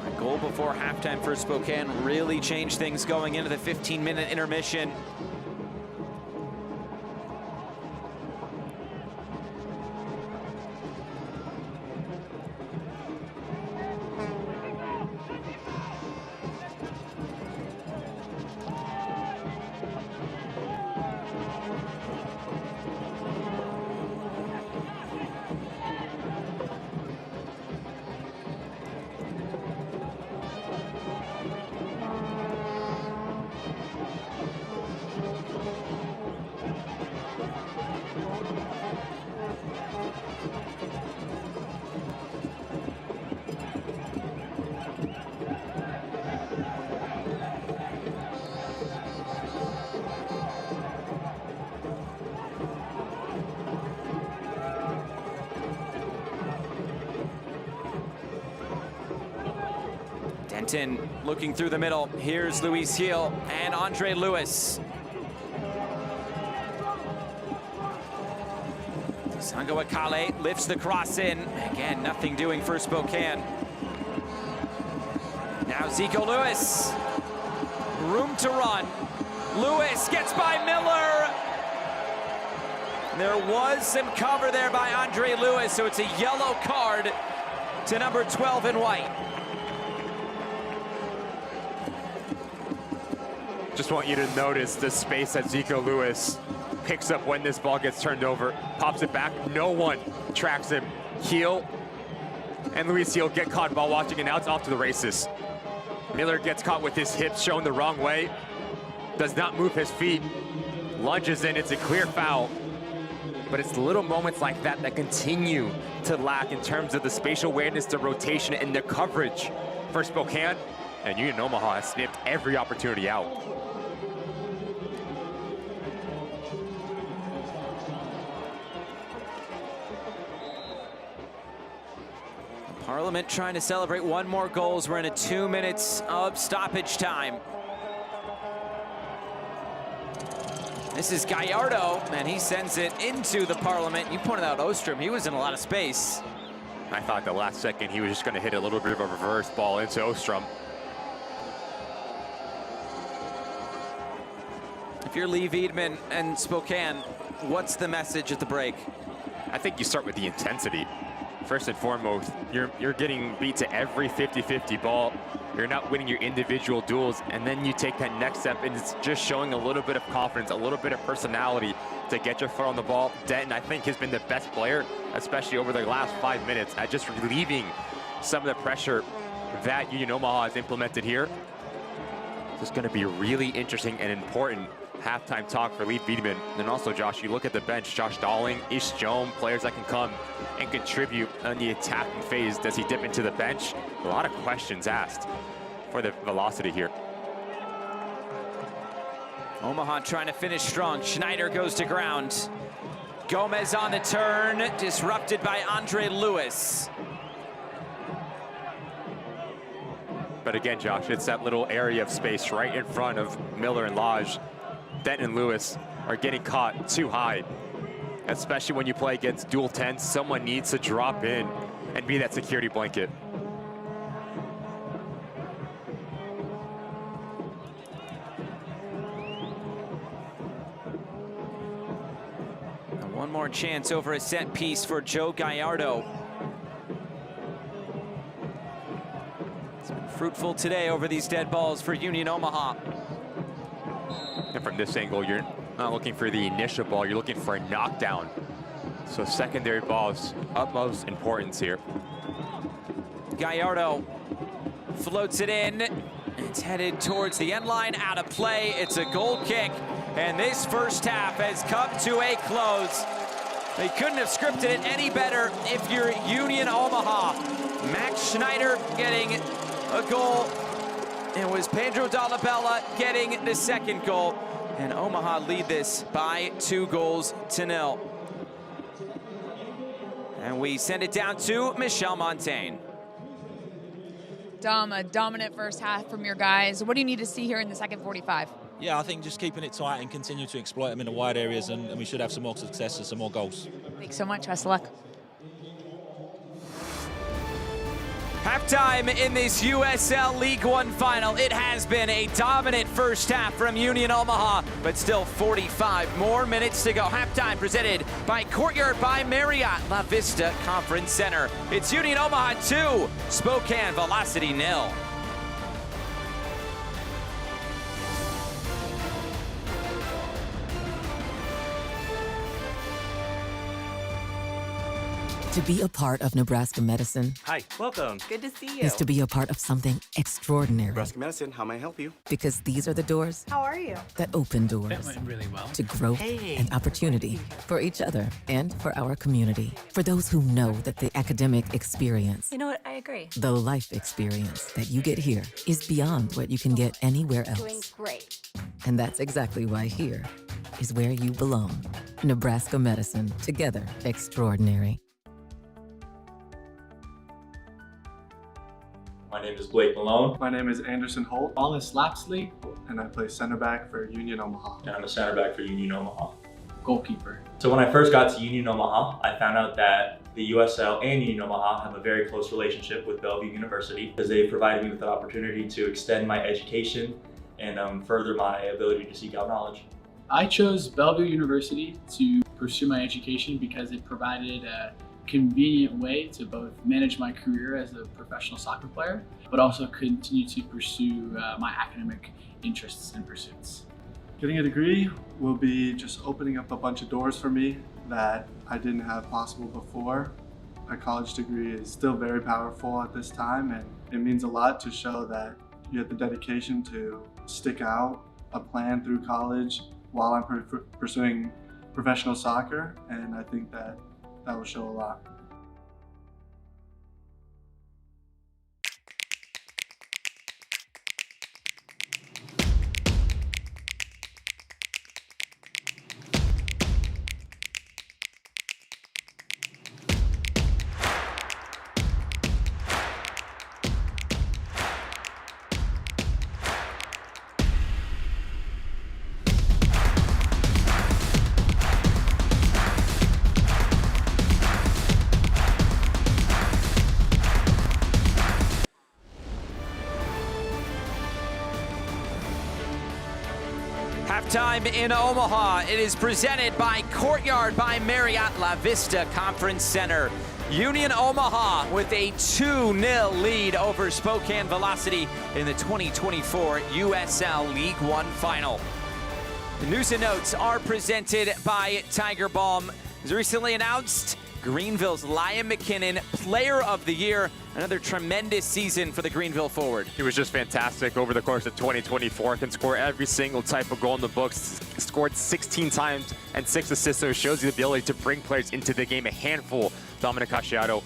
A goal before halftime for Spokane really changed things going into the 15-minute intermission. Stanton looking through the middle. Here's Luis Gil and Andre Lewis. Sango Akale lifts the cross in. Again, nothing doing for Spokane. Now Zico Lewis. Room to run. Lewis gets by Miller. There was some cover there by Andre Lewis, so it's a yellow card to number 12 in white. Just want you to notice the space that Zico Lewis picks up when this ball gets turned over, pops it back, no one tracks him. Heel and Luis Gil get caught while watching, and now it's off to the races. Miller gets caught with his hips shown the wrong way, does not move his feet, lunges in, it's a clear foul. But it's little moments like that that continue to lack in terms of the spatial awareness, the rotation, and the coverage for Spokane. And Union Omaha has snipped every opportunity out. Parliament trying to celebrate one more goal as we're in a 2 minutes of stoppage time. This is Gallardo, and he sends it into the Parliament. You pointed out Ostrom, he was in a lot of space. I thought the last second he was just going to hit a little bit of a reverse ball into Ostrom. If you're Lee Wiedemann and Spokane, what's the message at the break? I think you start with the intensity. First and foremost, you're getting beat to every 50-50 ball. You're not winning your individual duels, and then you take that next step, and it's just showing a little bit of confidence, a little bit of personality to get your foot on the ball. Denton, I think, has been the best player, especially over the last 5 minutes, at just relieving some of the pressure that Union Omaha has implemented here. It's going to be really interesting and important halftime talk for Lee Wiedemann. And also, Josh, you look at the bench, Josh Dowling, Ish Joam, players that can come and contribute on the attacking phase. Does he dip into the bench? A lot of questions asked for the velocity here. Omaha trying to finish strong. Schneider goes to ground. Gomez on the turn, disrupted by Andre Lewis. But again, Josh, it's that little area of space right in front of Miller and Lodge. Denton and Lewis are getting caught too high, especially when you play against dual 10s. Someone needs to drop in and be that security blanket. And one more chance over a set piece for Joe Gallardo. It's been fruitful today over these dead balls for Union Omaha. And from this angle, you're not looking for the initial ball, you're looking for a knockdown. So secondary balls, utmost importance here. Gallardo floats it in. It's headed towards the end line, out of play. It's a goal kick, and this first half has come to a close. They couldn't have scripted it any better if you're Union Omaha. Max Schneider getting a goal. It was Pedro Dolabella getting the second goal, and Omaha lead this by 2-0. And we send it down to Michelle Montaigne. Dom, a dominant first half from your guys. What do you need to see here in the second 45? Yeah, I think just keeping it tight and continue to exploit them in the wide areas, and we should have some more success and some more goals. Thanks so much. Best of luck. Halftime in this USL League One final. It has been a dominant first half from Union Omaha, but still 45 more minutes to go. Halftime presented by Courtyard by Marriott La Vista Conference Center. It's Union Omaha 2, Spokane Velocity 0. To be a part of Nebraska medicine Hi, welcome. Good to see you. is to be a part of something extraordinary. Nebraska Medicine, how may I help you? Because these are the doors How are you? that open doors That went really well. to growth Hey. and opportunity for each other and for our community. For those who know that the academic experience, You know what? I agree. the life experience that you get here is beyond what you can get anywhere Doing else. great. And that's exactly why here is where you belong. Nebraska medicine, together extraordinary. My name is Blake Malone. My name is Anderson Holt. Wallace Lapsley. And I play center back for Union Omaha. And I'm a center back for Union Omaha. Goalkeeper. So when I first got to Union Omaha, I found out that the USL and Union Omaha have a very close relationship with Bellevue University because they provided me with an opportunity to extend my education and further my ability to seek out knowledge. I chose Bellevue University to pursue my education because it provided a convenient way to both manage my career as a professional soccer player, but also continue to pursue my academic interests and pursuits. Getting a degree will be just opening up a bunch of doors for me that I didn't have possible before. A college degree is still very powerful at this time, and it means a lot to show that you have the dedication to stick out a plan through college while I'm pursuing professional soccer, and I think that will show a lot. Halftime in Omaha. It is presented by Courtyard by Marriott La Vista Conference Center. Union Omaha with a 2-0 lead over Spokane Velocity in the 2024 USL League One final. The news and notes are presented by Tiger Balm. As recently announced, Greenville's Liam McKinnon, Player of the Year. Another tremendous season for the Greenville forward. He was just fantastic over the course of 2024. Can score every single type of goal in the books. Scored 16 times and 6 assists, so it shows you the ability to bring players into the game. A handful. Dominic Casciato,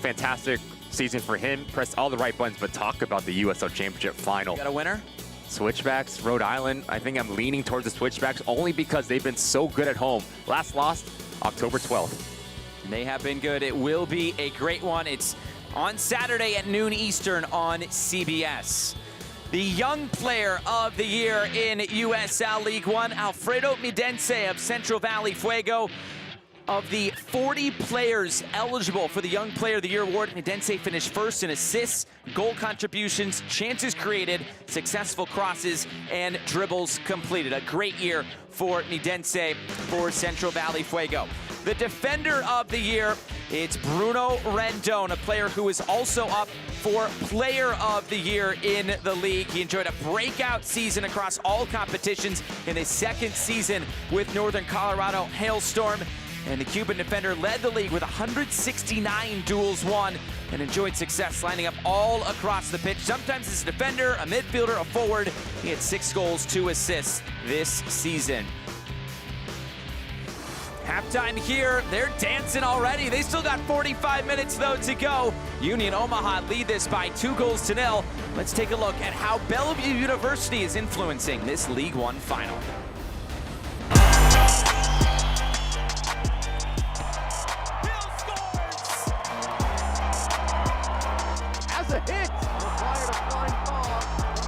fantastic season for him. Pressed all the right buttons, but talk about the USL Championship final. Got a winner? Switchbacks, Rhode Island. I think I'm leaning towards the Switchbacks only because they've been so good at home. Last lost October 12th. They have been good. It will be a great one. It's on Saturday at noon Eastern on CBS. The Young Player of the Year in USL League One, Alfredo Midense of Central Valley Fuego. Of the 40 players eligible for the Young Player of the Year award, Midense finished first in assists, goal contributions, chances created, successful crosses, and dribbles completed. A great year for Midense for Central Valley Fuego. The Defender of the Year, it's Bruno Rendon, a player who is also up for Player of the Year in the league. He enjoyed a breakout season across all competitions in his second season with Northern Colorado Hailstorm. And the Cuban defender led the league with 169 duels won and enjoyed success lining up all across the pitch. Sometimes as a defender, a midfielder, a forward. He had 6 goals, 2 assists this season. Halftime here, they're dancing already. They still got 45 minutes though to go. Union Omaha lead this by 2-0. Let's take a look at how Bellevue University is influencing this League One final. A hit! Required a flying ball from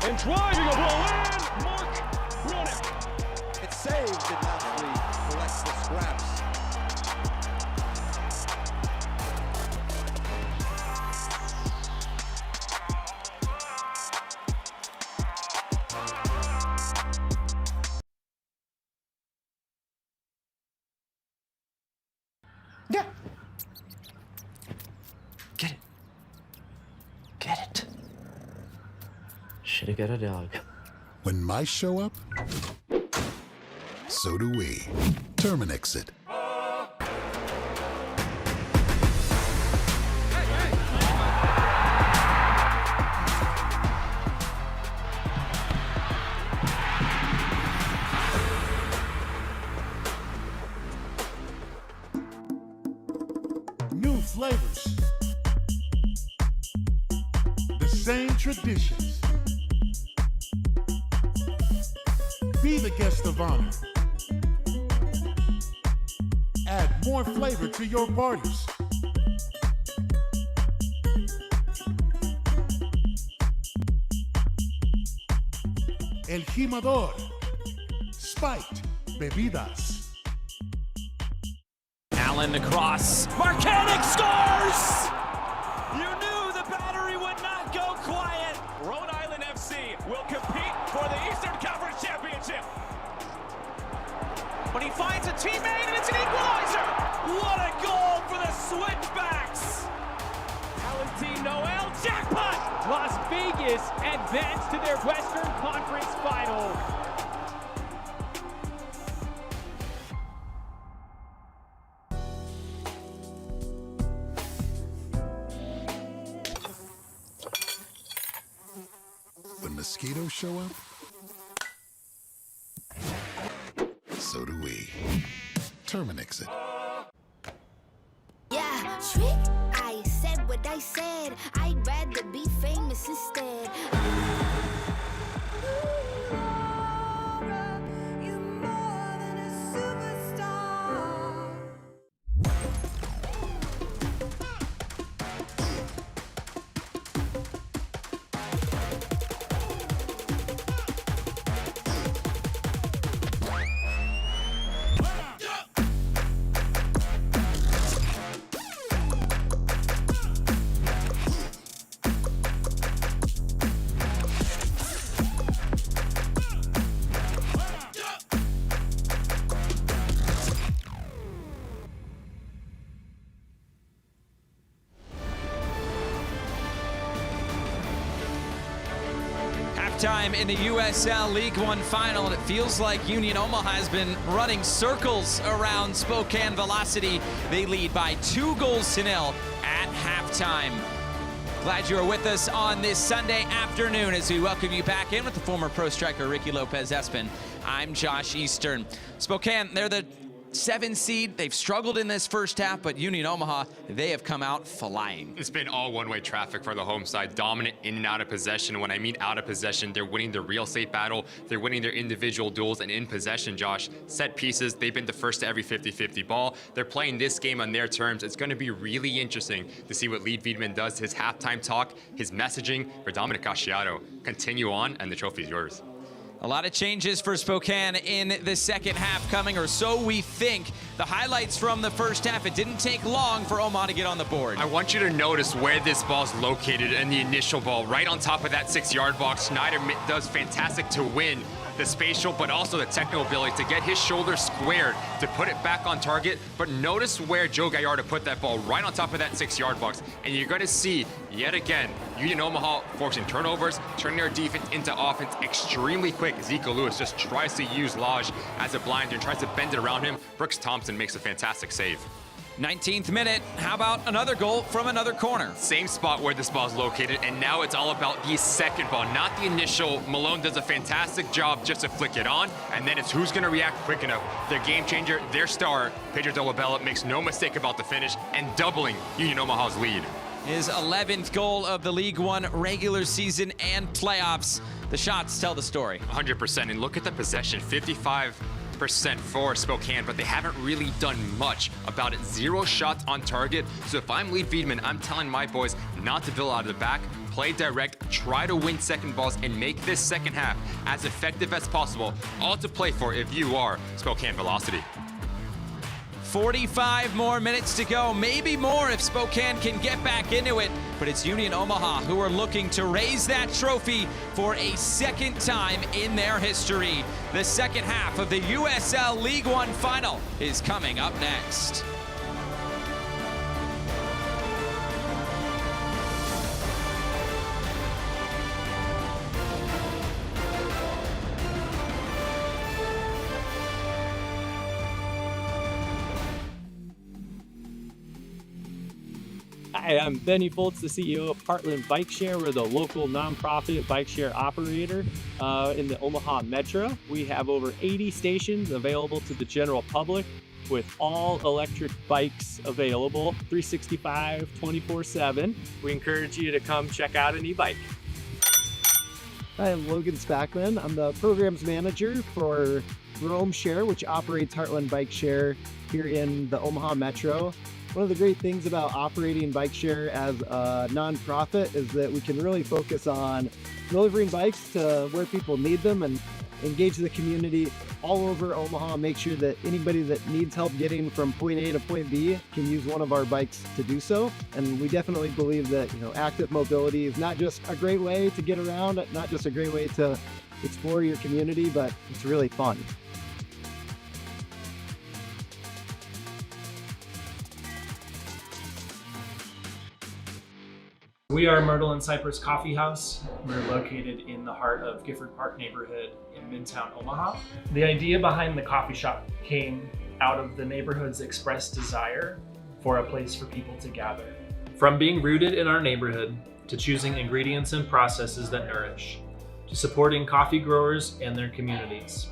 and driving a ball in, Mark Brunick. It's saved and naturally collects the scraps. Yeah. Get it. Get it. Should've got a dog. When mice show up, so do we. Terminix it. New flavors. The same traditions. Be the guest of honor. Add more flavor to your parties. El Jimador. Spiked Bebidas. Allen across. Marcanic scores! You knew the battery would not go quiet. Rhode Island FC will compete for the Eastern Conference Championship. But he finds a teammate and it's an equalizer! What a goal for the Switchbacks! Valentine Noel, jackpot! Las Vegas advance to their Western Conference Final. When mosquitoes show up, so do we. Terminix it. Yeah, trick. I said what I said. I'd rather be famous instead. Time in the USL League One final, and it feels like Union Omaha has been running circles around Spokane Velocity. They lead by 2-0 at halftime. Glad you are with us on this Sunday afternoon as we welcome you back in with the former pro striker Ricky Lopez-Espin. I'm Josh Eastern. Spokane, they're the 7 seed. They've struggled in this first half, but Union Omaha, they have come out flying. It's been all one-way traffic for the home side, dominant in and out of possession. When I mean out of possession, they're winning the real estate battle, they're winning their individual duels, and in possession, Josh, set pieces, they've been the first to every 50-50 ball. They're playing this game on their terms. It's going to be really interesting to see what Lee Wiedemann does, his halftime talk, his messaging for Dominic Casciato. Continue on, and the trophy's yours. A lot of changes for Spokane in the second half coming, or so we think. The highlights from the first half, it didn't take long for Omaha to get on the board. I want you to notice where this ball's located in the initial ball, right on top of that 6-yard box. Schneider does fantastic to win the spatial, but also the technical ability to get his shoulder squared, to put it back on target. But notice where Joe Gallardo put that ball, right on top of that 6-yard box. And you're going to see, yet again, Union Omaha forcing turnovers, turning their defense into offense extremely quick. Ezekiel Lewis just tries to use Lodge as a blinder and tries to bend it around him. Brooks Thompson makes a fantastic save. 19th minute, how about another goal from another corner? Same spot where this ball's located, and now it's all about the second ball, not the initial. Malone does a fantastic job just to flick it on, and then it's who's gonna react quick enough. Their game changer, their star, Pedro Dolabella, makes no mistake about the finish and doubling Union Omaha's lead. His 11th goal of the League One regular season and playoffs. The shots tell the story. 100%, and look at the possession, 55% for Spokane, but they haven't really done much about it. 0 shots on target. So if I'm Lee Wiedemann, I'm telling my boys not to fill out of the back, play direct, try to win second balls, and make this second half as effective as possible. All to play for if you are Spokane Velocity. 45 more minutes to go, maybe more if Spokane can get back into it, but it's Union Omaha who are looking to raise that trophy for a second time in their history. The second half of the USL League One final is coming up next. Hi, I'm Benny Foltz, the CEO of Heartland Bike Share. We're the local nonprofit bike share operator in the Omaha Metro. We have over 80 stations available to the general public with all electric bikes available 365, 24/7. We encourage you to come check out an e-bike. Hi, I'm Logan Spackman. I'm the programs manager for Rome Share, which operates Heartland Bike Share here in the Omaha Metro. One of the great things about operating bike share as a nonprofit is that we can really focus on delivering bikes to where people need them and engage the community all over Omaha, make sure that anybody that needs help getting from point A to point B can use one of our bikes to do so. And we definitely believe that, active mobility is not just a great way to get around, not just a great way to explore your community, but it's really fun. We are Myrtle and Cypress Coffee House. We're located in the heart of Gifford Park neighborhood in Midtown, Omaha. The idea behind the coffee shop came out of the neighborhood's expressed desire for a place for people to gather. From being rooted in our neighborhood, to choosing ingredients and processes that nourish, to supporting coffee growers and their communities,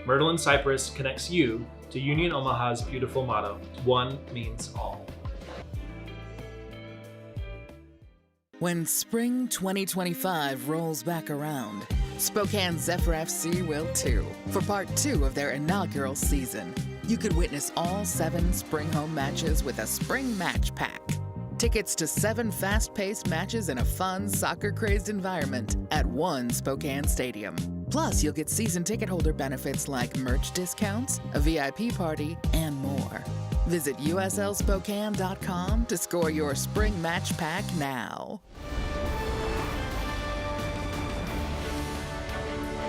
Myrtle and Cypress connects you to Union Omaha's beautiful motto, one means all. When spring 2025 rolls back around, Spokane Zephyr FC will too, for part 2 of their inaugural season. You could witness all 7 spring home matches with a spring match pack. Tickets to 7 fast-paced matches in a fun, soccer-crazed environment at one Spokane stadium. Plus, you'll get season ticket holder benefits like merch discounts, a VIP party, and more. Visit uslspokane.com to score your spring match pack now.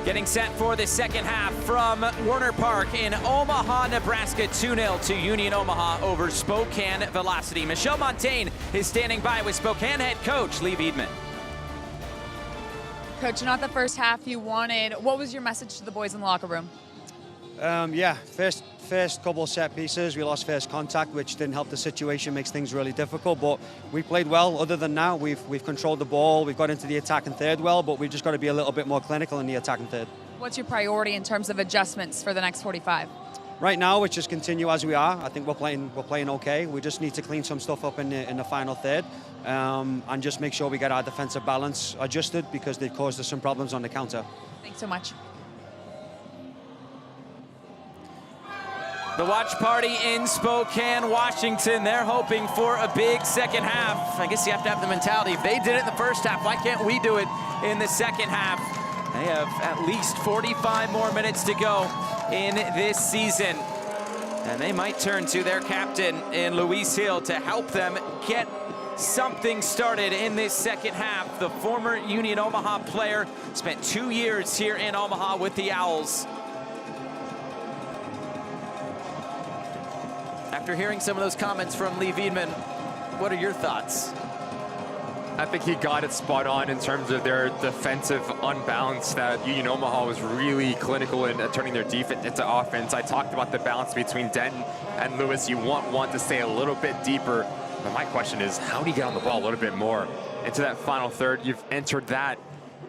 Getting set for the second half from Warner Park in Omaha, Nebraska, 2-0 to Union Omaha over Spokane Velocity. Michelle Montaigne is standing by with Spokane head coach Lee Wiedemann. Coach, not the first half you wanted. What was your message to the boys in the locker room? First couple of set pieces, we lost first contact, which didn't help the situation, makes things really difficult, but we played well. Other than that, we've controlled the ball, we've got into the attack and third well, but we've just got to be a little bit more clinical in the attack and third. What's your priority in terms of adjustments for the next 45? Right now, it's just continue as we are. I think we're playing okay. We just need to clean some stuff up in the final third, and just make sure we get our defensive balance adjusted because they've caused us some problems on the counter. Thanks so much. The watch party in Spokane, Washington. They're hoping for a big second half. I guess you have to have the mentality. If they did it in the first half, why can't we do it in the second half? They have at least 45 more minutes to go in this season. And they might turn to their captain in Luis Hill to help them get something started in this second half. The former Union Omaha player spent 2 years here in Omaha with the Owls. After hearing some of those comments from Lee Wiedemann, what are your thoughts? I think he got it spot on in terms of their defensive unbalance, that Union Omaha was really clinical in turning their defense into offense. I talked about the balance between Denton and Lewis. You want one to stay a little bit deeper. But my question is, how do you get on the ball a little bit more? Into that final third, you've entered that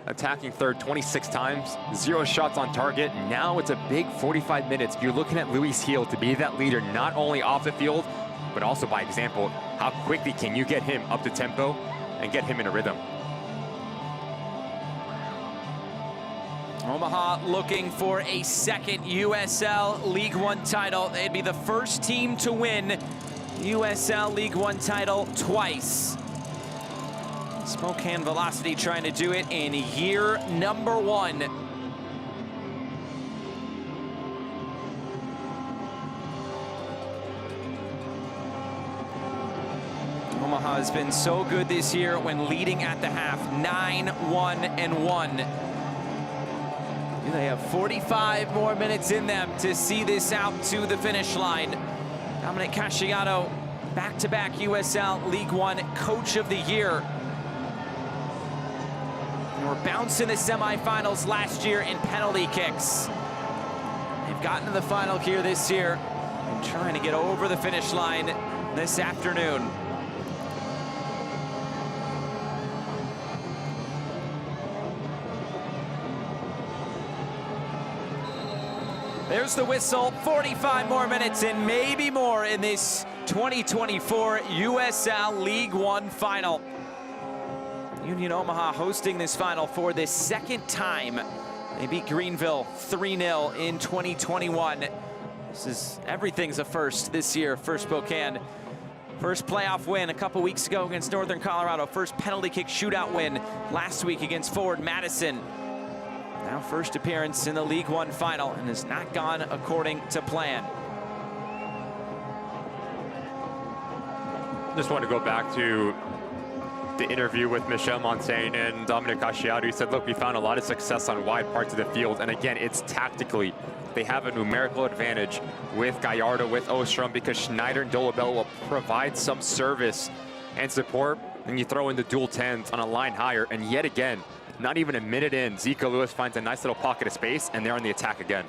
attacking third 26 times, 0 shots on target. Now it's a big 45 minutes. You're looking at Luis Hill to be that leader, not only off the field, but also by example. How quickly can you get him up to tempo and get him in a rhythm? Omaha looking for a second USL League One title. They'd be the first team to win USL League One title twice. Spokane Velocity trying to do it in year number 1. Omaha has been so good this year when leading at the half, 9-1-1. They have 45 more minutes in them to see this out to the finish line. Dominic Casciato, back-to-back USL League One Coach of the Year. And were bounced in the semifinals last year in penalty kicks. They've gotten to the final here this year and trying to get over the finish line this afternoon. There's the whistle, 45 more minutes and maybe more in this 2024 USL League One final. Union Omaha hosting this final for the second time. They beat Greenville 3-0 in 2021. Everything's a first this year for Spokane. First playoff win a couple weeks ago against Northern Colorado. First penalty kick shootout win last week against Forward Madison. Now first appearance in the League One final and has not gone according to plan. Just want to go back to the interview with Michel Montaigne and Dominic Asciato. He said, look, we found a lot of success on wide parts of the field. And again, it's tactically. They have a numerical advantage with Gallardo, with Ostrom, because Schneider and Dolabella will provide some service and support. And you throw in the dual 10s on a line higher. And yet again, not even a minute in, Zika Lewis finds a nice little pocket of space, and they're on the attack again.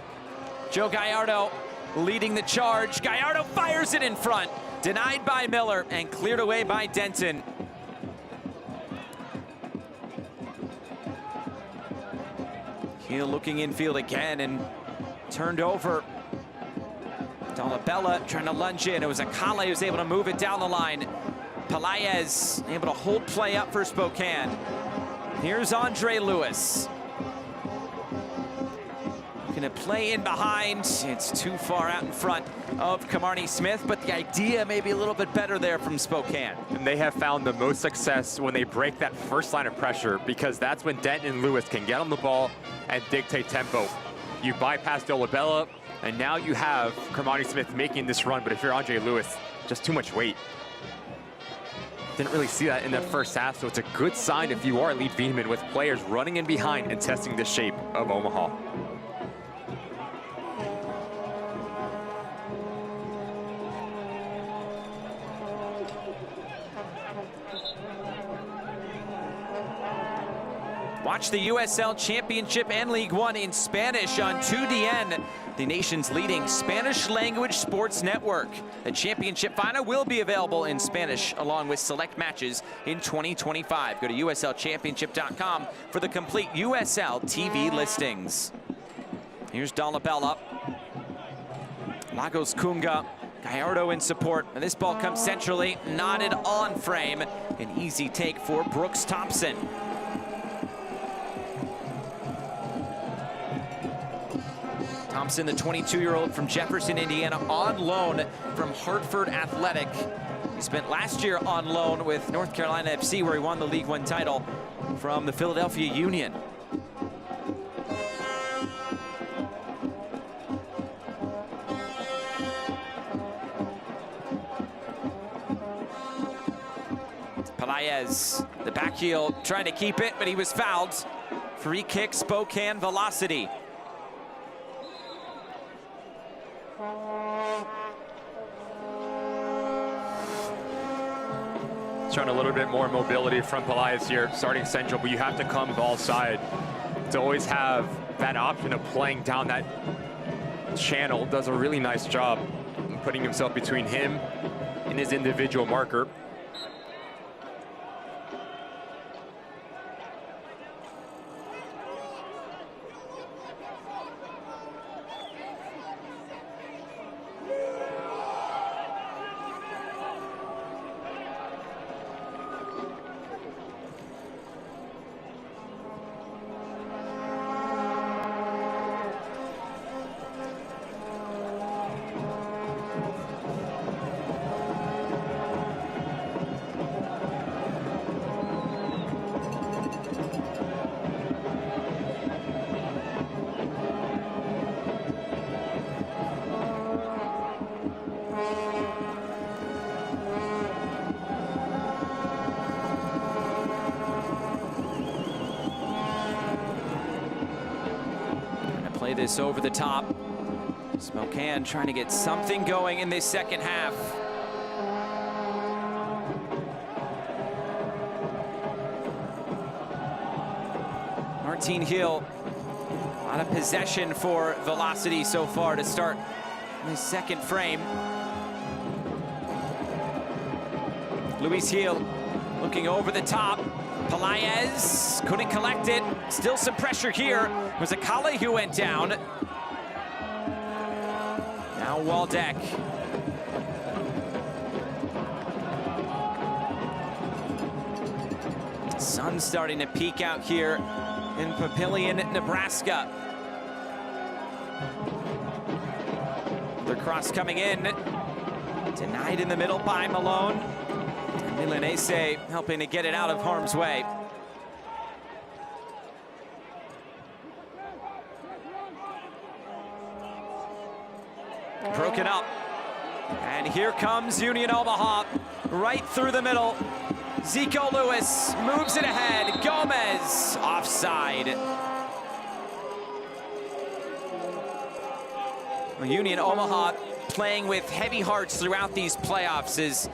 Joe Gallardo leading the charge. Gallardo fires it in front. Denied by Miller and cleared away by Denton. Heel looking infield again and turned over. Dolabella trying to lunge in. It was Akale who was able to move it down the line. Pelaez able to hold play up for Spokane. Here's Andre Lewis. Gonna play in behind. It's too far out in front of Kamarni Smith, but the idea may be a little bit better there from Spokane. And they have found the most success when they break that first line of pressure, because that's when Denton and Lewis can get on the ball and dictate tempo. You bypass Dolabella, and now you have Kamarni Smith making this run, but if you're Andre Lewis, just too much weight. Didn't really see that in the first half, so it's a good sign if you are Lead Wiedemann with players running in behind and testing the shape of Omaha. Watch the USL Championship and League One in Spanish on 2DN, the nation's leading Spanish language sports network. The championship final will be available in Spanish along with select matches in 2025. Go to uslchampionship.com for the complete USL TV listings. Here's Dolabella. Lagos Kunga. Gallardo in support, and this ball comes centrally, knotted on frame. An easy take for Brooks Thompson. Thompson, the 22-year-old from Jefferson, Indiana, on loan from Hartford Athletic. He spent last year on loan with North Carolina FC, where he won the League One title from the Philadelphia Union. Pelaez, the back heel, trying to keep it, but he was fouled. Free kick, Spokane Velocity. Showing a little bit more mobility from Pelaez here, starting central, but you have to come ball side to always have that option of playing down that channel. Does a really nice job putting himself between him and his individual marker. Play this over the top. Spokane trying to get something going in this second half. Martin Hill, a lot of possession for Velocity so far to start this second frame. Luis Hill looking over the top. Pelaez couldn't collect it. Still some pressure here. It was Akale who went down. Now Waldeck. Sun starting to peek out here in Papillion, Nebraska. The cross coming in. Denied in the middle by Malone. Milanese helping to get it out of harm's way. Broken up. And here comes Union Omaha, right through the middle. Zico Lewis moves it ahead. Gomez offside. Well, Union Omaha playing with heavy hearts throughout these playoffs. As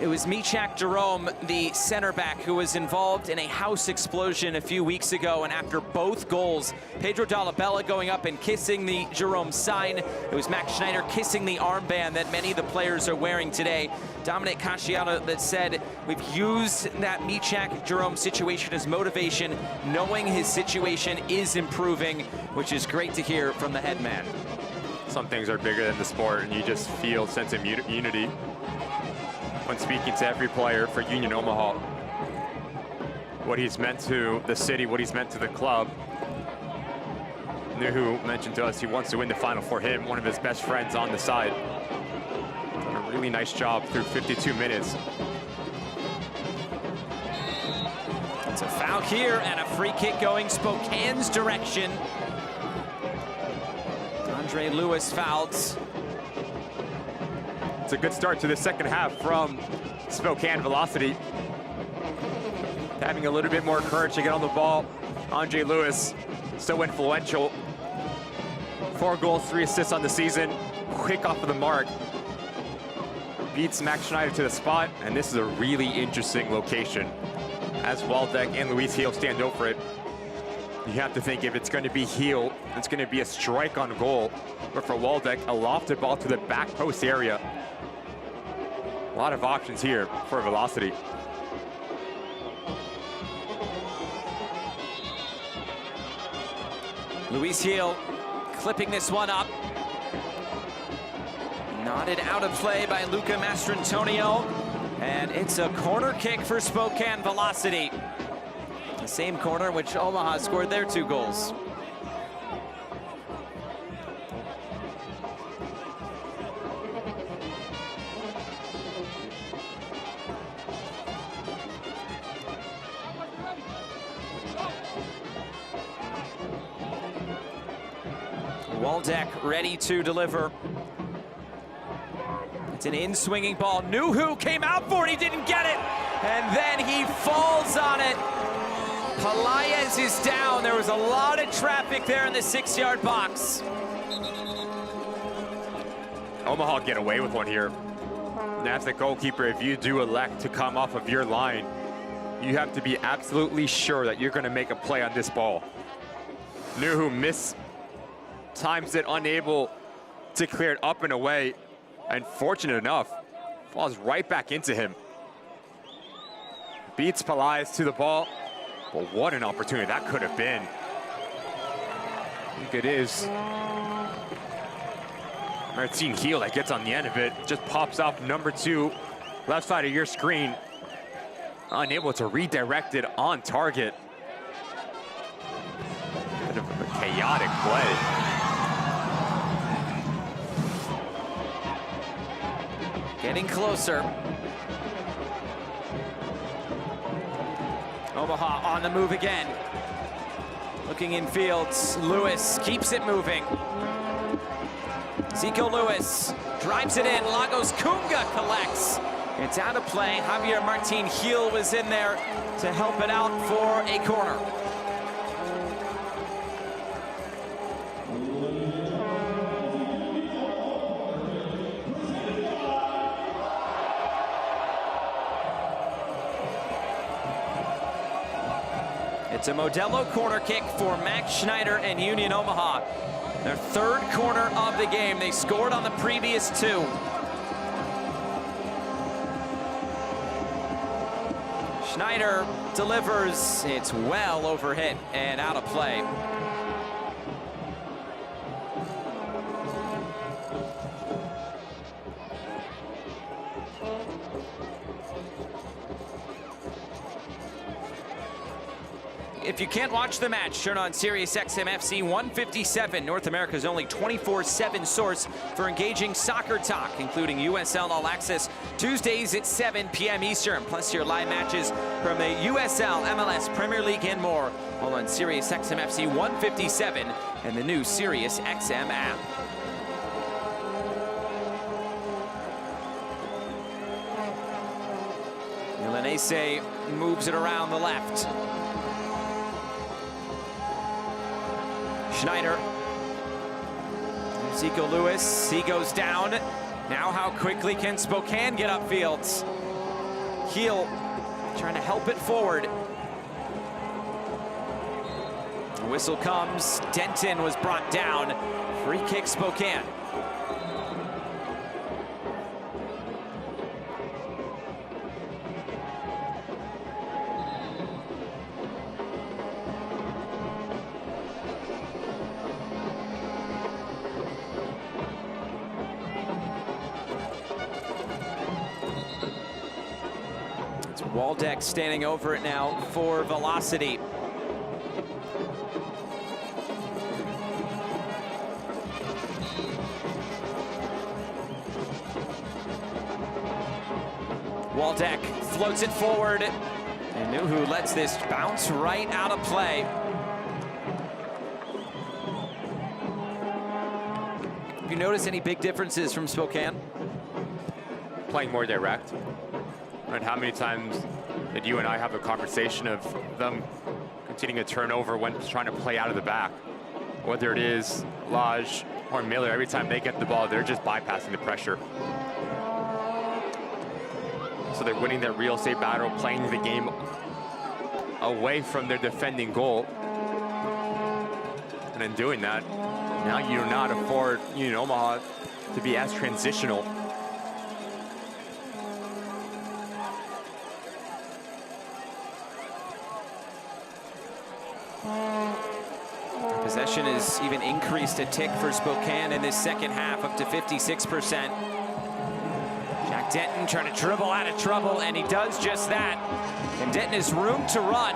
it was Michak Jerome, the center back, who was involved in a house explosion a few weeks ago, and after both goals, Pedro Dolabella going up and kissing the Jerome sign. It was Max Schneider kissing the armband that many of the players are wearing today. Dominic Casciano that said, we've used that Michak Jerome situation as motivation, knowing his situation is improving, which is great to hear from the head man. Some things are bigger than the sport, and you just feel a sense of unity when speaking to every player for Union Omaha. What he's meant to the city, what he's meant to the club. Nuhu mentioned to us he wants to win the final for him, one of his best friends on the side. Done a really nice job through 52 minutes. It's a foul here and a free kick going Spokane's direction. Andre Lewis fouled. It's a good start to the second half from Spokane Velocity. Having a little bit more courage to get on the ball. Andre Lewis, so influential. 4 goals, 3 assists on the season. Quick off of the mark. Beats Max Schneider to the spot, and this is a really interesting location. As Waldeck and Luis Gil stand over it, you have to think if it's going to be Gil, it's going to be a strike on goal. But for Waldeck, a lofted ball to the back post area. A lot of options here for Velocity. Luis Gil clipping this one up. Nodded out of play by Luca Mastrantonio. And it's a corner kick for Spokane Velocity. The same corner in which Omaha scored their 2 goals. Waldeck ready to deliver. It's an in-swinging ball. Nuhu came out for it, he didn't get it. And then he falls on it. Pelaez is down. There was a lot of traffic there in the 6-yard box. Omaha get away with one here. And as the goalkeeper, if you do elect to come off of your line, you have to be absolutely sure that you're going to make a play on this ball. Nuhu times it, unable to clear it up and away. And fortunate enough, falls right back into him. Beats Pelaez to the ball. But what an opportunity that could have been. I think it is Martin Gil that gets on the end of it. Just pops off number 2, left side of your screen. Unable to redirect it on target. Bit of a chaotic play. Getting closer. Omaha on the move again. Looking in fields. Lewis keeps it moving. Zico Lewis drives it in. Lagos Kunga collects. It's out of play. Javier Martin Gil was in there to help it out for a corner. It's a Modelo corner kick for Max Schneider and Union Omaha. Their 3rd corner of the game. They scored on the previous 2. Schneider delivers. It's well overhit and out of play. If you can't watch the match, turn on Sirius XM FC 157, North America's only 24/7 source for engaging soccer talk, including USL All Access Tuesdays at 7 p.m. Eastern, plus your live matches from the USL, MLS, Premier League, and more, all on Sirius XM FC 157 and the new Sirius XM app. Milanese moves it around the left. Schneider. Zico Lewis, he goes down. Now how quickly can Spokane get upfield? Heel trying to help it forward. The whistle comes. Denton was brought down. Free kick Spokane. Waldeck standing over it now for velocity. Waldeck floats it forward, and Nuhu lets this bounce right out of play. Have you noticed any big differences from Spokane? Playing more direct. And how many times did you and I have a conversation of them continuing to turn over when trying to play out of the back? Whether it is Lodge or Miller, every time they get the ball, they're just bypassing the pressure. So they're winning their real estate battle, playing the game away from their defending goal. And in doing that, now you do not afford Union Omaha to be as transitional. Possession is even increased a tick for Spokane in this second half, up to 56%. Jack Denton trying to dribble out of trouble, and he does just that. And Denton has room to run.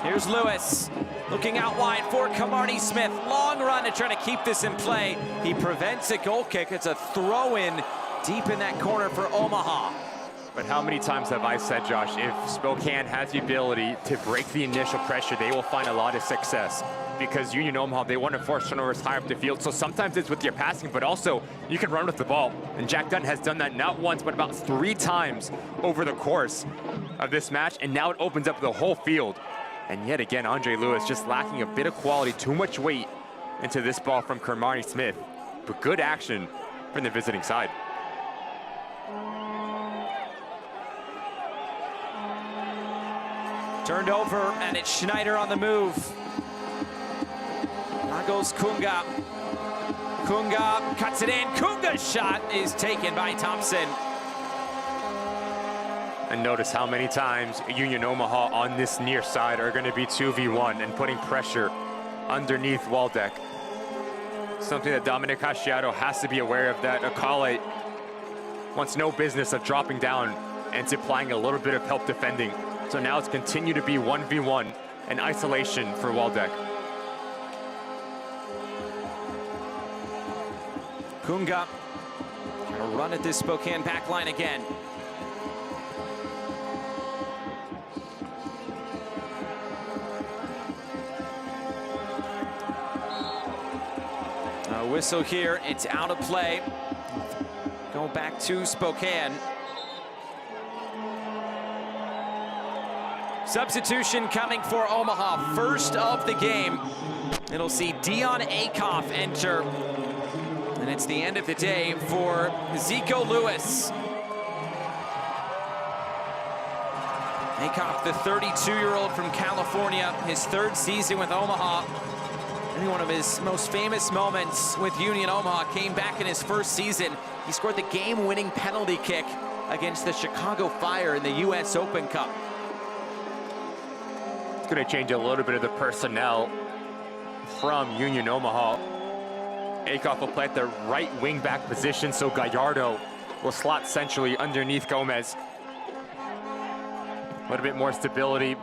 Here's Lewis looking out wide for Camardi Smith. Long run to try to keep this in play. He prevents a goal kick. It's a throw-in deep in that corner for Omaha. But how many times have I said, Josh, if Spokane has the ability to break the initial pressure, they will find a lot of success. Because Union Omaha, they want to force turnovers high up the field. So sometimes it's with your passing, but also you can run with the ball. And Jack Dunn has done that not once, but about 3 times over the course of this match. And now it opens up the whole field. And yet again, Andre Lewis just lacking a bit of quality, too much weight into this ball from Kermani Smith. But good action from the visiting side. Turned over, and it's Schneider on the move. Now goes Kunga. Kunga cuts it in. Kunga's shot is taken by Thompson. And notice how many times Union Omaha on this near side are going to be 2v1 and putting pressure underneath Waldeck. Something that Dominic Casciato has to be aware of, that Akale wants no business of dropping down and supplying a little bit of help defending. So now it's continued to be 1v1 and isolation for Waldeck. Kunga trying to run at this Spokane back line again. A whistle here, it's out of play. Go back to Spokane. Substitution coming for Omaha, first of the game. It'll see Dion Akoff enter. And it's the end of the day for Zico Lewis. Akoff, the 32-year-old from California, his 3rd season with Omaha. Maybe one of his most famous moments with Union Omaha came back in his 1st season. He scored the game-winning penalty kick against the Chicago Fire in the US Open Cup. It's going to change a little bit of the personnel from Union Omaha. Akoff will play at the right wing back position, so Gallardo will slot centrally underneath Gomez. A little bit more stability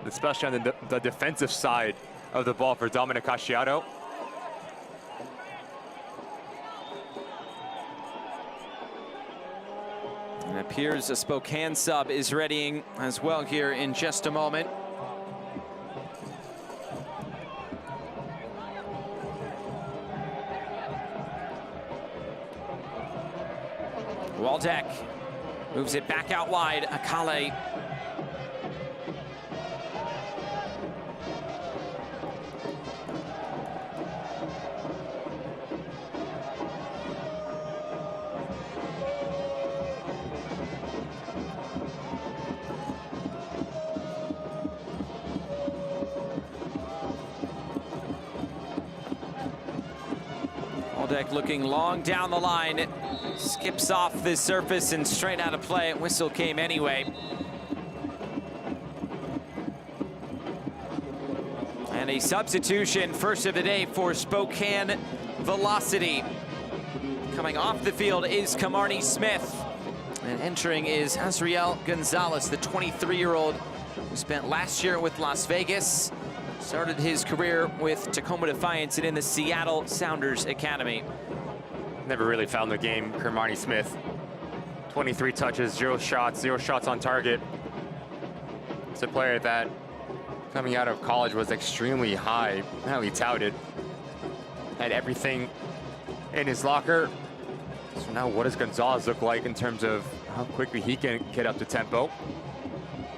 especially on the defensive side of the ball for Dominic Casciato. It appears a Spokane sub is readying as well here in just a moment. Waldeck moves it back out wide. Akale. Waldeck looking long down the line. It skips off the surface and straight out of play. Whistle came anyway. And a substitution, first of the day for Spokane Velocity. Coming off the field is Kamarni Smith. And entering is Azriel Gonzalez, the 23-year-old who spent last year with Las Vegas. Started his career with Tacoma Defiance and in the Seattle Sounders Academy. Never really found the game, Kamarni Smith. 23 touches, 0 shots on target. It's a player that, coming out of college, was extremely highly touted. Had everything in his locker. So now what does Gonzalez look like in terms of how quickly he can get up to tempo?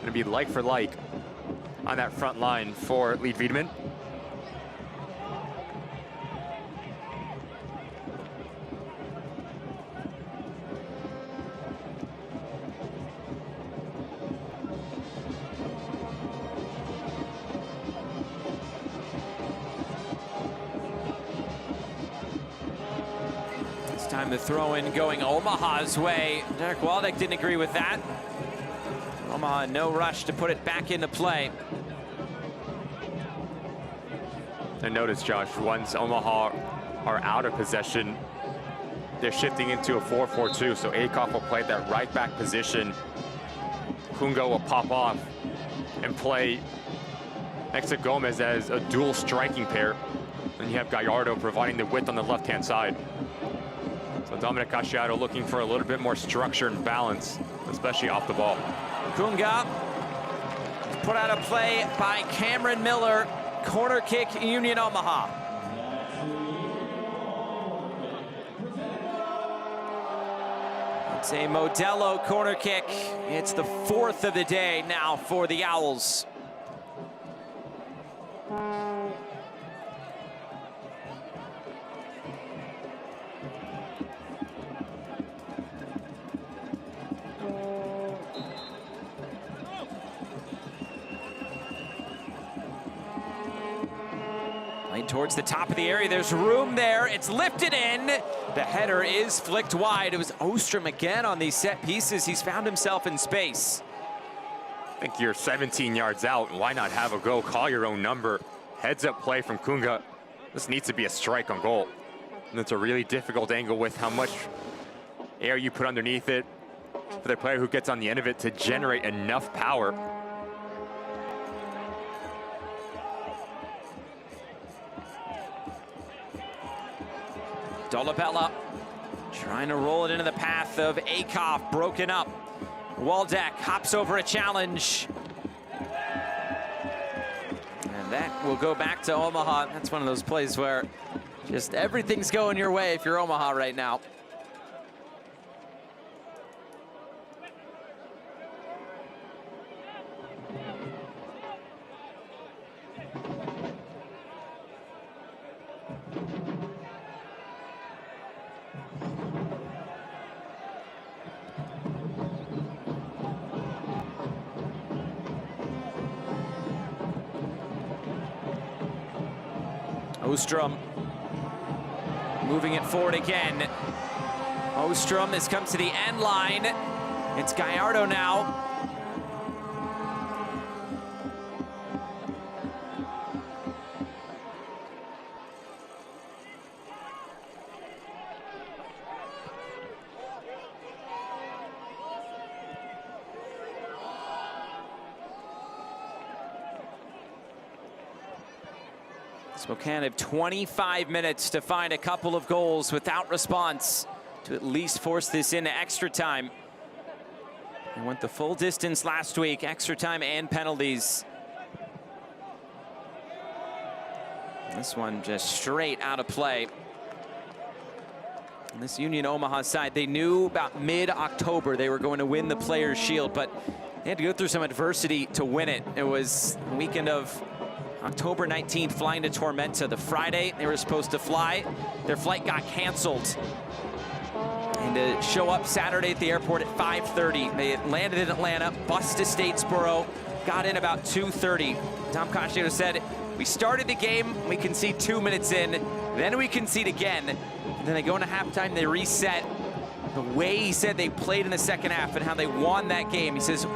Gonna be like for like on that front line for Lead Wiedemann. This time the throw-in going Omaha's way. Derek Waldeck didn't agree with that. Omaha, no rush to put it back into play. And notice, Josh, once Omaha are out of possession, they're shifting into a 4-4-2. So Akoff will play that right back position. Kunga will pop off and play next to Gomez as a dual striking pair. And you have Gallardo providing the width on the left-hand side. So Dominic Casciato looking for a little bit more structure and balance, especially off the ball. Kunga put out a play by Cameron Miller. Corner kick, Union Omaha. It's a Modelo corner kick. It's the 4th of the day now for the Owls. Towards the top of the area, there's room there. It's lifted in. The header is flicked wide. It was Ostrom again on these set pieces. He's found himself in space. I think you're 17 yards out. Why not have a go? Call your own number. Heads up play from Kunga. This needs to be a strike on goal. And it's a really difficult angle with how much air you put underneath it for the player who gets on the end of it to generate enough power. Dolabella trying to roll it into the path of Akoff, broken up. Waldeck hops over a challenge. And that will go back to Omaha. That's one of those plays where just everything's going your way if you're Omaha right now. Ostrom moving it forward again. Ostrom, this comes to the end line. It's Gallardo now. Spokane have 25 minutes to find a couple of goals without response to at least force this into extra time. They went the full distance last week, extra time and penalties. This one just straight out of play. And this Union Omaha side, they knew about mid-October they were going to win the Players' Shield, but they had to go through some adversity to win it. It was the weekend of October 19th, flying to Tormenta. The Friday they were supposed to fly, their flight got canceled. And to show up Saturday at the airport at 5:30. They had landed in Atlanta, bus to Statesboro, got in about 2:30. Tom Costello said, we started the game, we concede 2 minutes in, then we concede again. And then they go into halftime, they reset. The way he said they played in the second half and how they won that game, he says,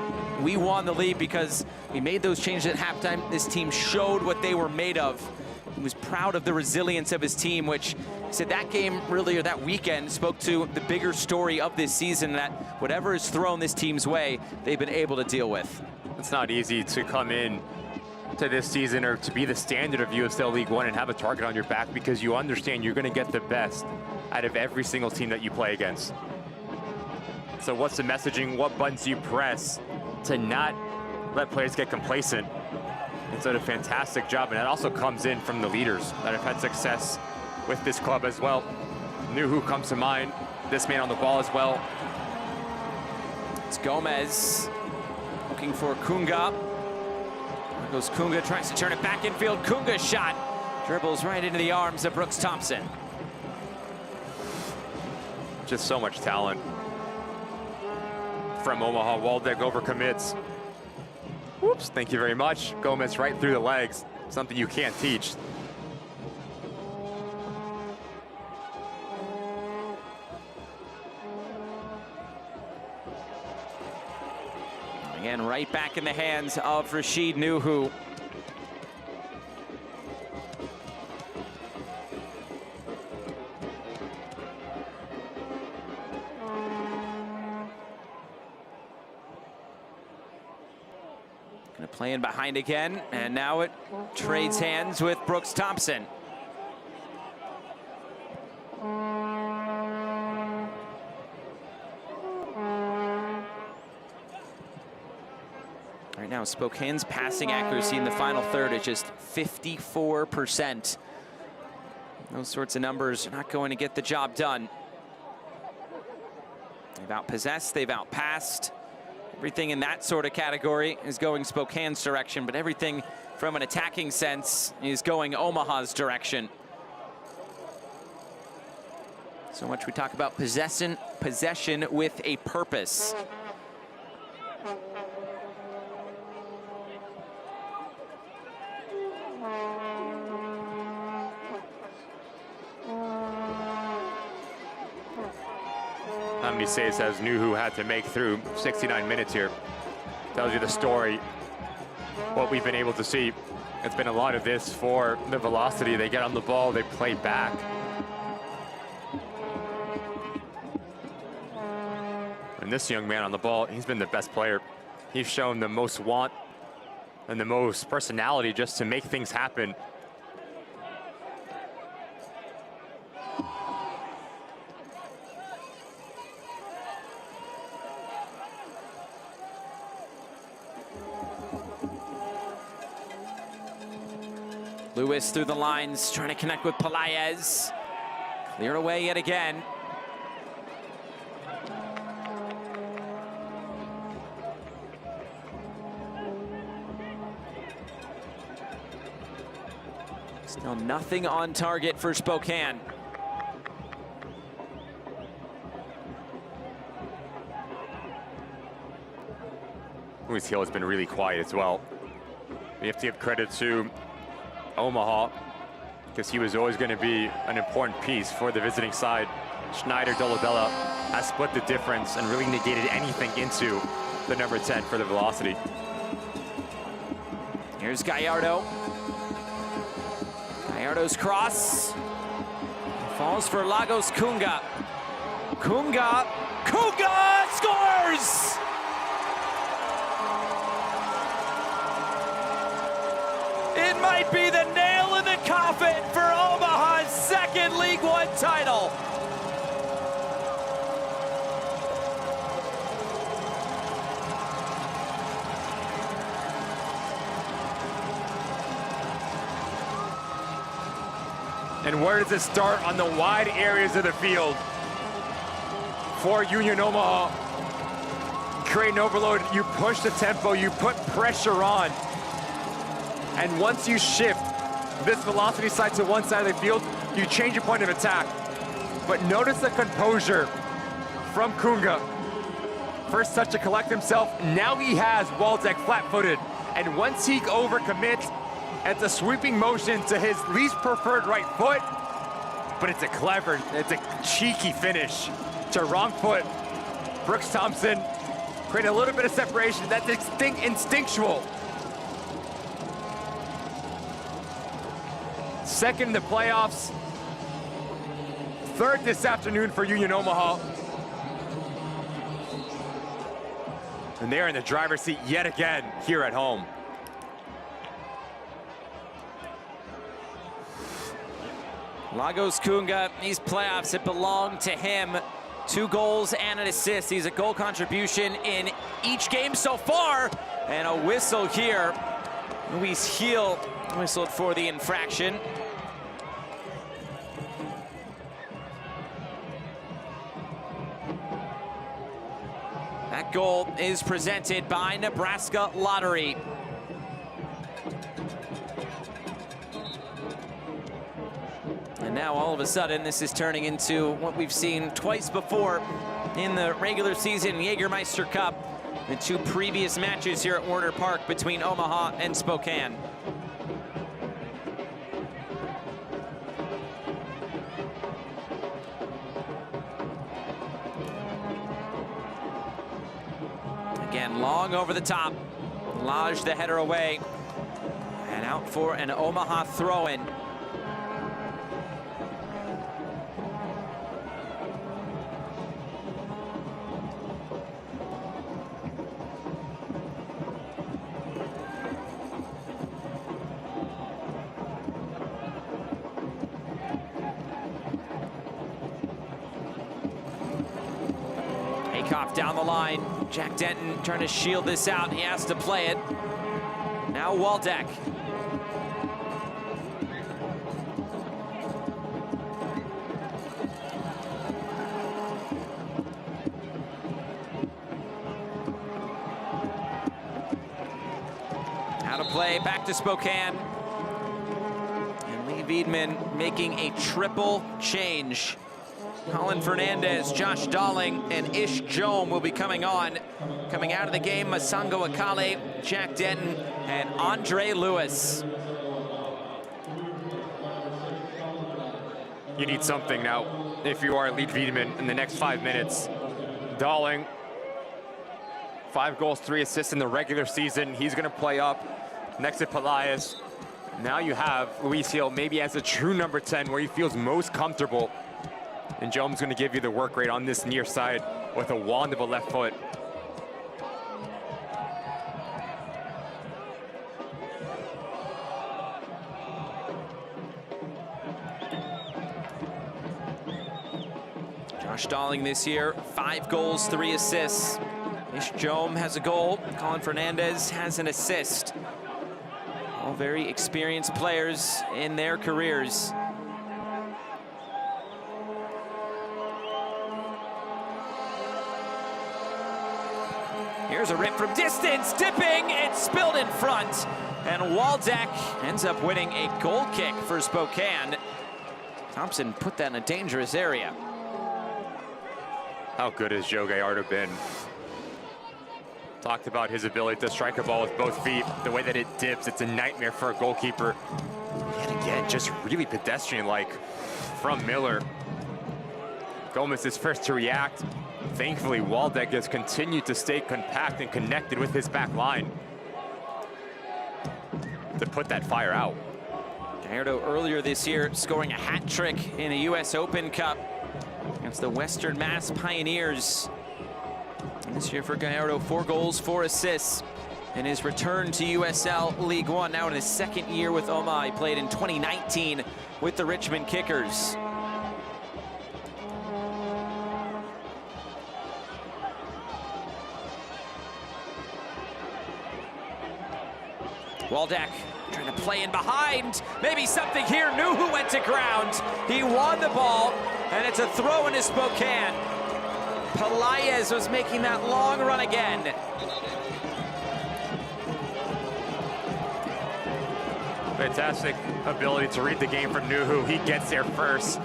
we won the lead because we made those changes at halftime. This team showed what they were made of. He was proud of the resilience of his team, which he said that game really, or that weekend, spoke to the bigger story of this season, that whatever is thrown this team's way, they've been able to deal with. It's not easy to come in to this season or to be the standard of USL League One and have a target on your back, because you understand you're going to get the best out of every single team that you play against. So what's the messaging? What buttons do you press to not let players get complacent? It's done a fantastic job, and that also comes in from the leaders that have had success with this club as well. Nuhu comes to mind, this man on the ball as well. It's Gomez looking for Kunga. There goes Kunga, tries to turn it back infield. Kunga's shot dribbles right into the arms of Brooks Thompson. Just so much talent from Omaha. Waldeck overcommits. Whoops, thank you very much. Gomez right through the legs, something you can't teach. Again, right back in the hands of Rashid Nuhu. Gonna play in behind again, and now it trades hands with Brooks Thompson. Right now, Spokane's passing accuracy in the final third is just 54%. Those sorts of numbers are not going to get the job done. They've outpossessed, they've outpassed. Everything in that sort of category is going Spokane's direction, but everything from an attacking sense is going Omaha's direction. So much we talk about possession with a purpose. How many saves has Nuhu had to make through 69 minutes here? Tells you the story, what we've been able to see. It's been a lot of this for the velocity. They get on the ball, they play back. And this young man on the ball, he's been the best player. He's shown the most want and the most personality just to make things happen. Lewis through the lines, trying to connect with Pelaez. Cleared away yet again. Still nothing on target for Spokane. Luis Hill has been really quiet as well. You have to give credit to Omaha, because he was always going to be an important piece for the visiting side. Schneider Dolabella has split the difference and really negated anything into the number 10 for the velocity. Here's Gallardo. Gallardo's cross. Falls for Lagos Kunga. Kunga scores! It might be the nail in the coffin for Omaha's second League One title. And where does it start? On the wide areas of the field. For Union Omaha, create an overload, you push the tempo, you put pressure on. And once you shift this velocity side to one side of the field, you change your point of attack. But notice the composure from Kunga. First touch to collect himself, now he has Waldeck flat-footed. And once he overcommits, it's a sweeping motion to his least preferred right foot, but it's a clever, it's a cheeky finish to wrong foot. Brooks Thompson create a little bit of separation. That's instinctual. Second in the playoffs. Third this afternoon for Union Omaha. And they're in the driver's seat yet again here at home. Lagos Kunga, these playoffs, it belonged to him. 2 goals and an assist. He's a goal contribution in each game so far. And a whistle here. Luis Heel whistled for the infraction. That goal is presented by Nebraska Lottery. And now all of a sudden, this is turning into what we've seen twice before in the regular season Jägermeister Cup, the 2 previous matches here at Warner Park between Omaha and Spokane. Again, long over the top. Lodge the header away. And out for an Omaha throw-in. Down the line, Jack Denton trying to shield this out. He has to play it. Now Waldeck. Out of play, back to Spokane. And Lee Wiedemann making a triple change. Colin Fernandez, Josh Dalling, and Ish Jome will be coming on. Coming out of the game, Masango Akale, Jack Denton, and Andre Lewis. You need something now if you are Lee Wiedemann in the next 5 minutes. Dalling, 5 goals, 3 assists in the regular season. He's gonna play up next to Pelaez. Now you have Luis Heel maybe as a true number 10 where he feels most comfortable. And Jome's gonna give you the work rate on this near side with a wand of a left foot. Josh Dalling this year, 5 goals, 3 assists. Ish Jome has a goal. Colin Fernandez has an assist. All very experienced players in their careers. Here's a rip from distance, dipping, it's spilled in front. And Waldeck ends up winning a goal kick for Spokane. Thompson put that in a dangerous area. How good has Joe Gallardo been? Talked about his ability to strike a ball with both feet. The way that it dips, it's a nightmare for a goalkeeper. Yet again, just really pedestrian-like from Miller. Gomez is first to react. Thankfully, Waldeck has continued to stay compact and connected with his back line to put that fire out. Gallardo earlier this year scoring a hat trick in a US Open Cup against the Western Mass Pioneers. And this year for Gallardo, 4 goals, 4 assists. in his return to USL League One, now in his second year with Omaha. He played in 2019 with the Richmond Kickers. Waldeck trying to play in behind. Maybe something here. Knew who went to ground. He won the ball, and it's a throw into Spokane. Pelaez was making that long run again. Fantastic ability to read the game from Nuhu. He gets there first.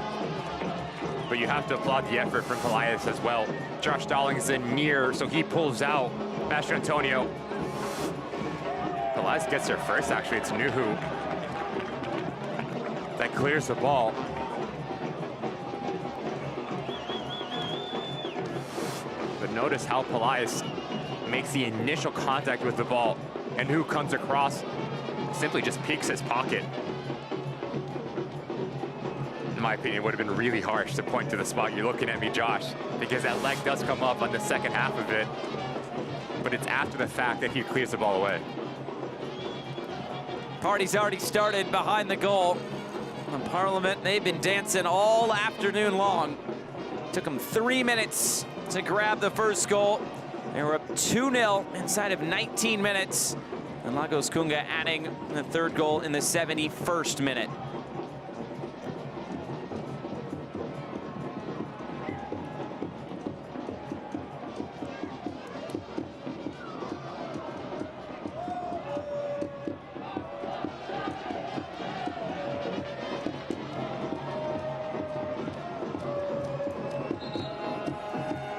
But you have to applaud the effort from Pelaez as well. Josh Dawling's in near, so he pulls out Master Antonio. Pelaez gets there first, actually. It's Nuhu that clears the ball. But notice how Pelaez makes the initial contact with the ball, and Nuhu comes across, simply just peeks his pocket. In my opinion, it would have been really harsh to point to the spot you're looking at me, Josh, because that leg does come up on the second half of it, but it's after the fact that he clears the ball away. Party's already started behind the goal. On Parliament, they've been dancing all afternoon long. Took them 3 minutes to grab the first goal. They were up 2-0 inside of 19 minutes. And Lagos Kunga adding the third goal in the 71st minute.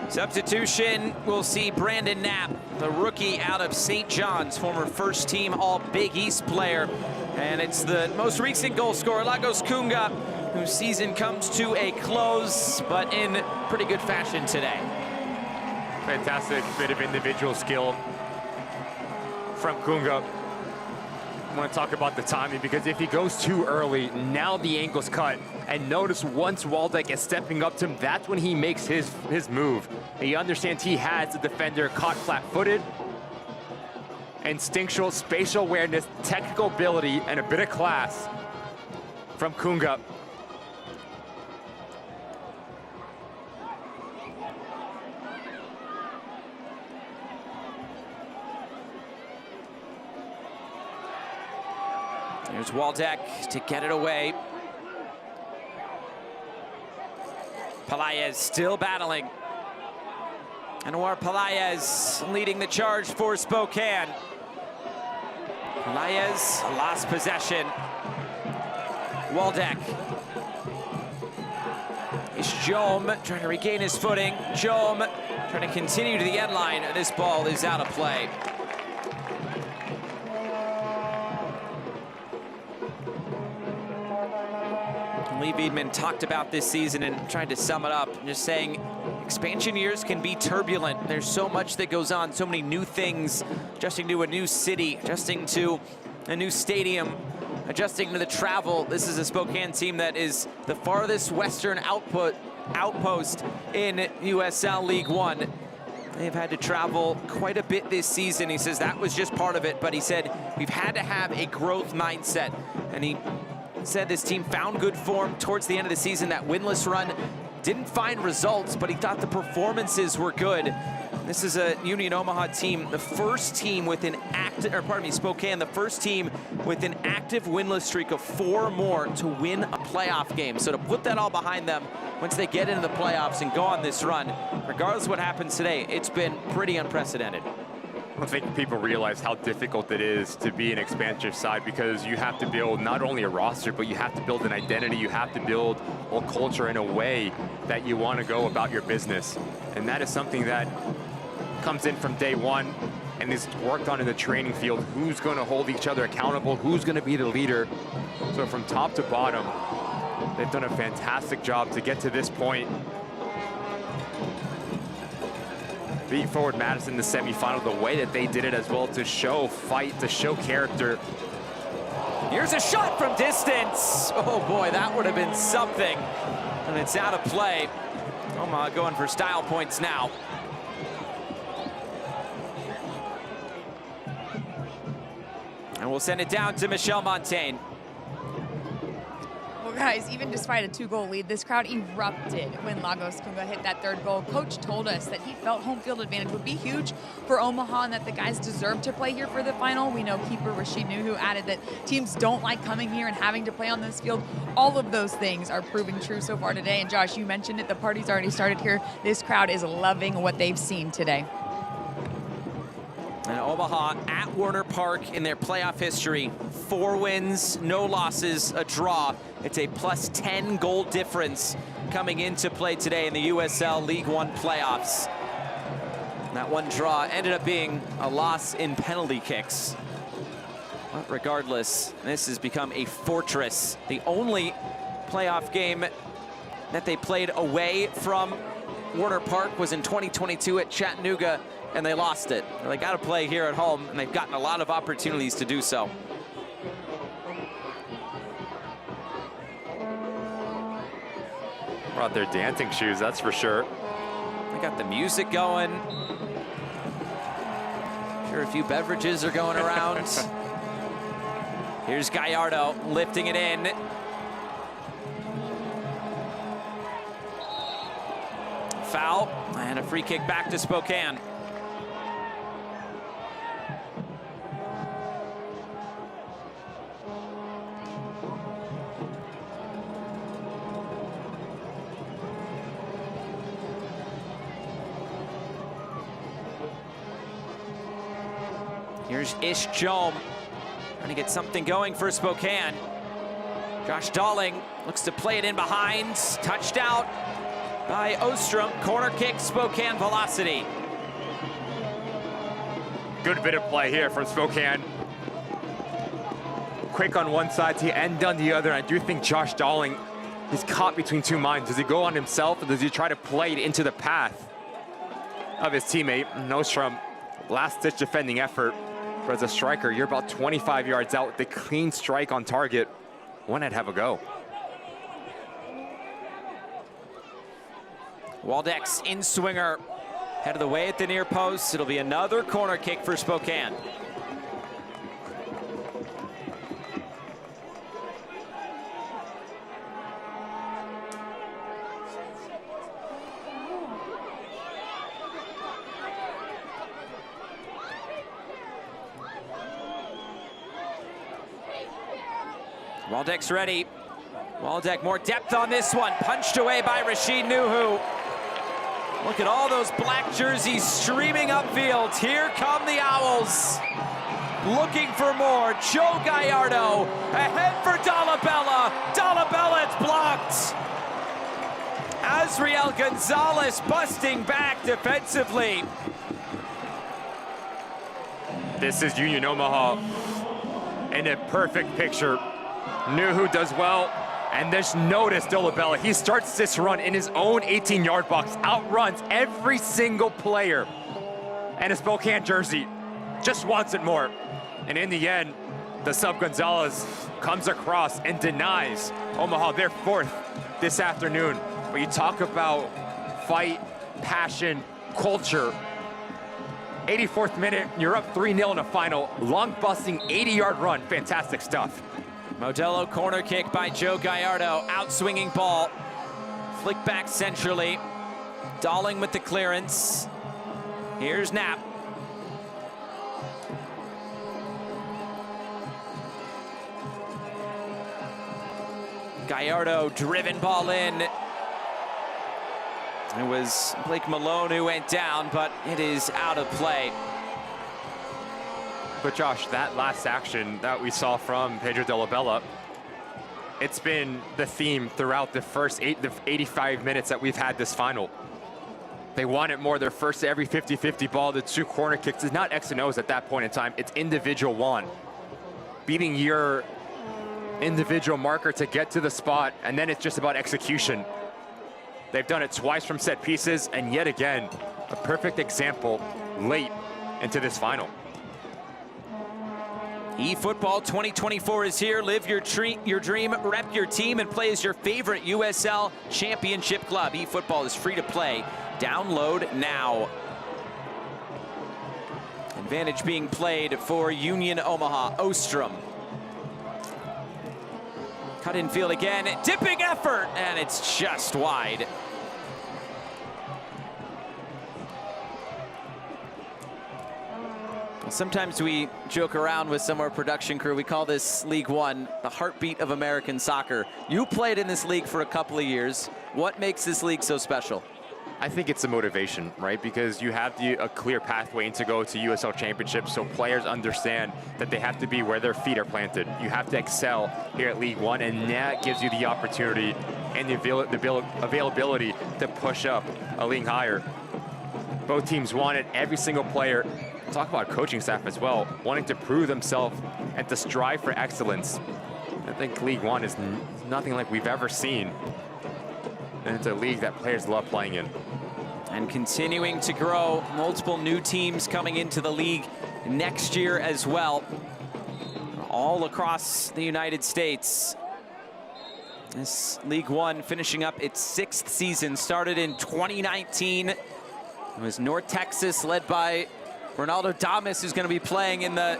Substitution, we'll see Brandon Knapp, the rookie out of St. John's, former first-team All-Big East player. And it's the most recent goal scorer, Lagos Kunga, whose season comes to a close, but in pretty good fashion today. Fantastic bit of individual skill from Kunga. I want to talk about the timing, because if he goes too early, now the ankle's cut. And notice once Waldeck is stepping up to him, that's when he makes his move. He understands he has the defender caught flat-footed. Instinctual spatial awareness, technical ability, and a bit of class from Kunga. There's Waldeck to get it away. Pelaez still battling. Anwar Pelaez leading the charge for Spokane. Pelaez lost possession. Waldeck. It's Jome trying to regain his footing. Jome trying to continue to the end line. This ball is out of play. Lee Veidman talked about this season and tried to sum it up, just saying expansion years can be turbulent. There's so much that goes on, so many new things, adjusting to a new city, adjusting to a new stadium, adjusting to the travel. This is a Spokane team that is the farthest western outpost in USL League One. They've had to travel quite a bit this season. He says that was just part of it, but he said we've had to have a growth mindset. And he said this team found good form towards the end of the season. That winless run didn't find results, but he thought the performances were good. This is a Union Omaha team, the first team with an active, or pardon me, Spokane, the first team with an active winless streak of 4 more to win a playoff game. So to put that all behind them, once they get into the playoffs and go on this run, regardless of what happens today, it's been pretty unprecedented. I don't think people realize how difficult it is to be an expansion side, because you have to build not only a roster, but you have to build an identity. You have to build a culture in a way that you want to go about your business. And that is something that comes in from day one and is worked on in the training field. Who's going to hold each other accountable? Who's going to be the leader? So from top to bottom, they've done a fantastic job to get to this point. Beat Forward Madison in the semifinal the way that they did it as well, to show fight, to show character. Here's a shot from distance. Oh boy, that would have been something. And it's out of play. Omaha going for style points now. And we'll send it down to Michelle Montaigne. Well, guys, even despite a 2-goal lead, this crowd erupted when Lagos Kunga hit that 3rd goal. Coach told us that he felt home field advantage would be huge for Omaha and that the guys deserve to play here for the final. We know keeper Rashid Nuhu added that teams don't like coming here and having to play on this field. All of those things are proving true so far today. And Josh, you mentioned it, the party's already started here. This crowd is loving what they've seen today. And Omaha at Warner Park in their playoff history, 4 wins, no losses, a draw. It's a +10 goal difference coming into play today in the USL League One playoffs. That one draw ended up being a loss in penalty kicks. But regardless, this has become a fortress. The only playoff game that they played away from Warner Park was in 2022 at Chattanooga, and they lost it. They got to play here at home, and they've gotten a lot of opportunities to do so. Brought their dancing shoes, that's for sure. They got the music going. Sure, a few beverages are going around. Here's Gallardo lifting it in. Foul, and a free kick back to Spokane. Here's Ish Jom trying to get something going for Spokane. Josh Dalling looks to play it in behind. Touched out by Ostrom. Corner kick, Spokane velocity. Good bit of play here from Spokane. Quick on one side to end on the other. I do think Josh Dalling is caught between 2 minds. Does he go on himself, or does he try to play it into the path of his teammate? Ostrom, last-ditch defending effort. But as a striker, you're about 25 yards out with the clean strike on target. One I'd have a go. Waldeck's in swinger, head of the way at the near post. It'll be another corner kick for Spokane. Waldeck's ready. Waldeck, more depth on this one. Punched away by Rashid Nuhu. Look at all those black jerseys streaming upfield. Here come the Owls. Looking for more. Joe Gallardo ahead for Dolabella. Dolabella, it's blocked. Azriel Gonzalez busting back defensively. This is Union Omaha in a perfect picture. Nuhu does well, and just notice Dolabella. He starts this run in his own 18-yard box, outruns every single player, and a Spokane jersey just wants it more. And in the end, the sub Gonzalez comes across and denies Omaha their 4th this afternoon. But you talk about fight, passion, culture. 84th minute, you're up 3-0 in a final. Long busting 80-yard run, fantastic stuff. Modelo corner kick by Joe Gallardo. Outswinging ball. Flick back centrally. Dalling with the clearance. Here's Knapp. Gallardo driven ball in. It was Blake Malone who went down, but it is out of play. But Josh, that last action that we saw from Pedro Dolabella, it's been the theme throughout the first 85 minutes that we've had this final. They want it more. Their first every 50-50 ball, the 2 corner kicks. It's not X and O's at that point in time. It's individual one. Beating your individual marker to get to the spot, and then it's just about execution. They've done it twice from set pieces, and yet again, a perfect example late into this final. eFootball 2024 is here. Live your dream, rep your team, and play as your favorite USL Championship club. eFootball is free to play. Download now. And Advantage being played for Union Omaha. Ostrom. Cut in field again, dipping effort, and it's just wide. Sometimes we joke around with some of our production crew. We call this League One the heartbeat of American soccer. You played in this league for a couple of years. What makes this league so special? I think it's the motivation, right? Because you have a clear pathway to go to USL Championship, so players understand that they have to be where their feet are planted. You have to excel here at League One, and that gives you the opportunity and the availability to push up a league higher. Both teams wanted every single player, talk about coaching staff as well, wanting to prove themselves and to strive for excellence. I think League One is nothing like we've ever seen. And it's a league that players love playing in. And continuing to grow, multiple new teams coming into the league next year as well, all across the United States. This League One finishing up its 6th season, started in 2019. It was North Texas, led by Ronaldo Damas, who's going to be playing in the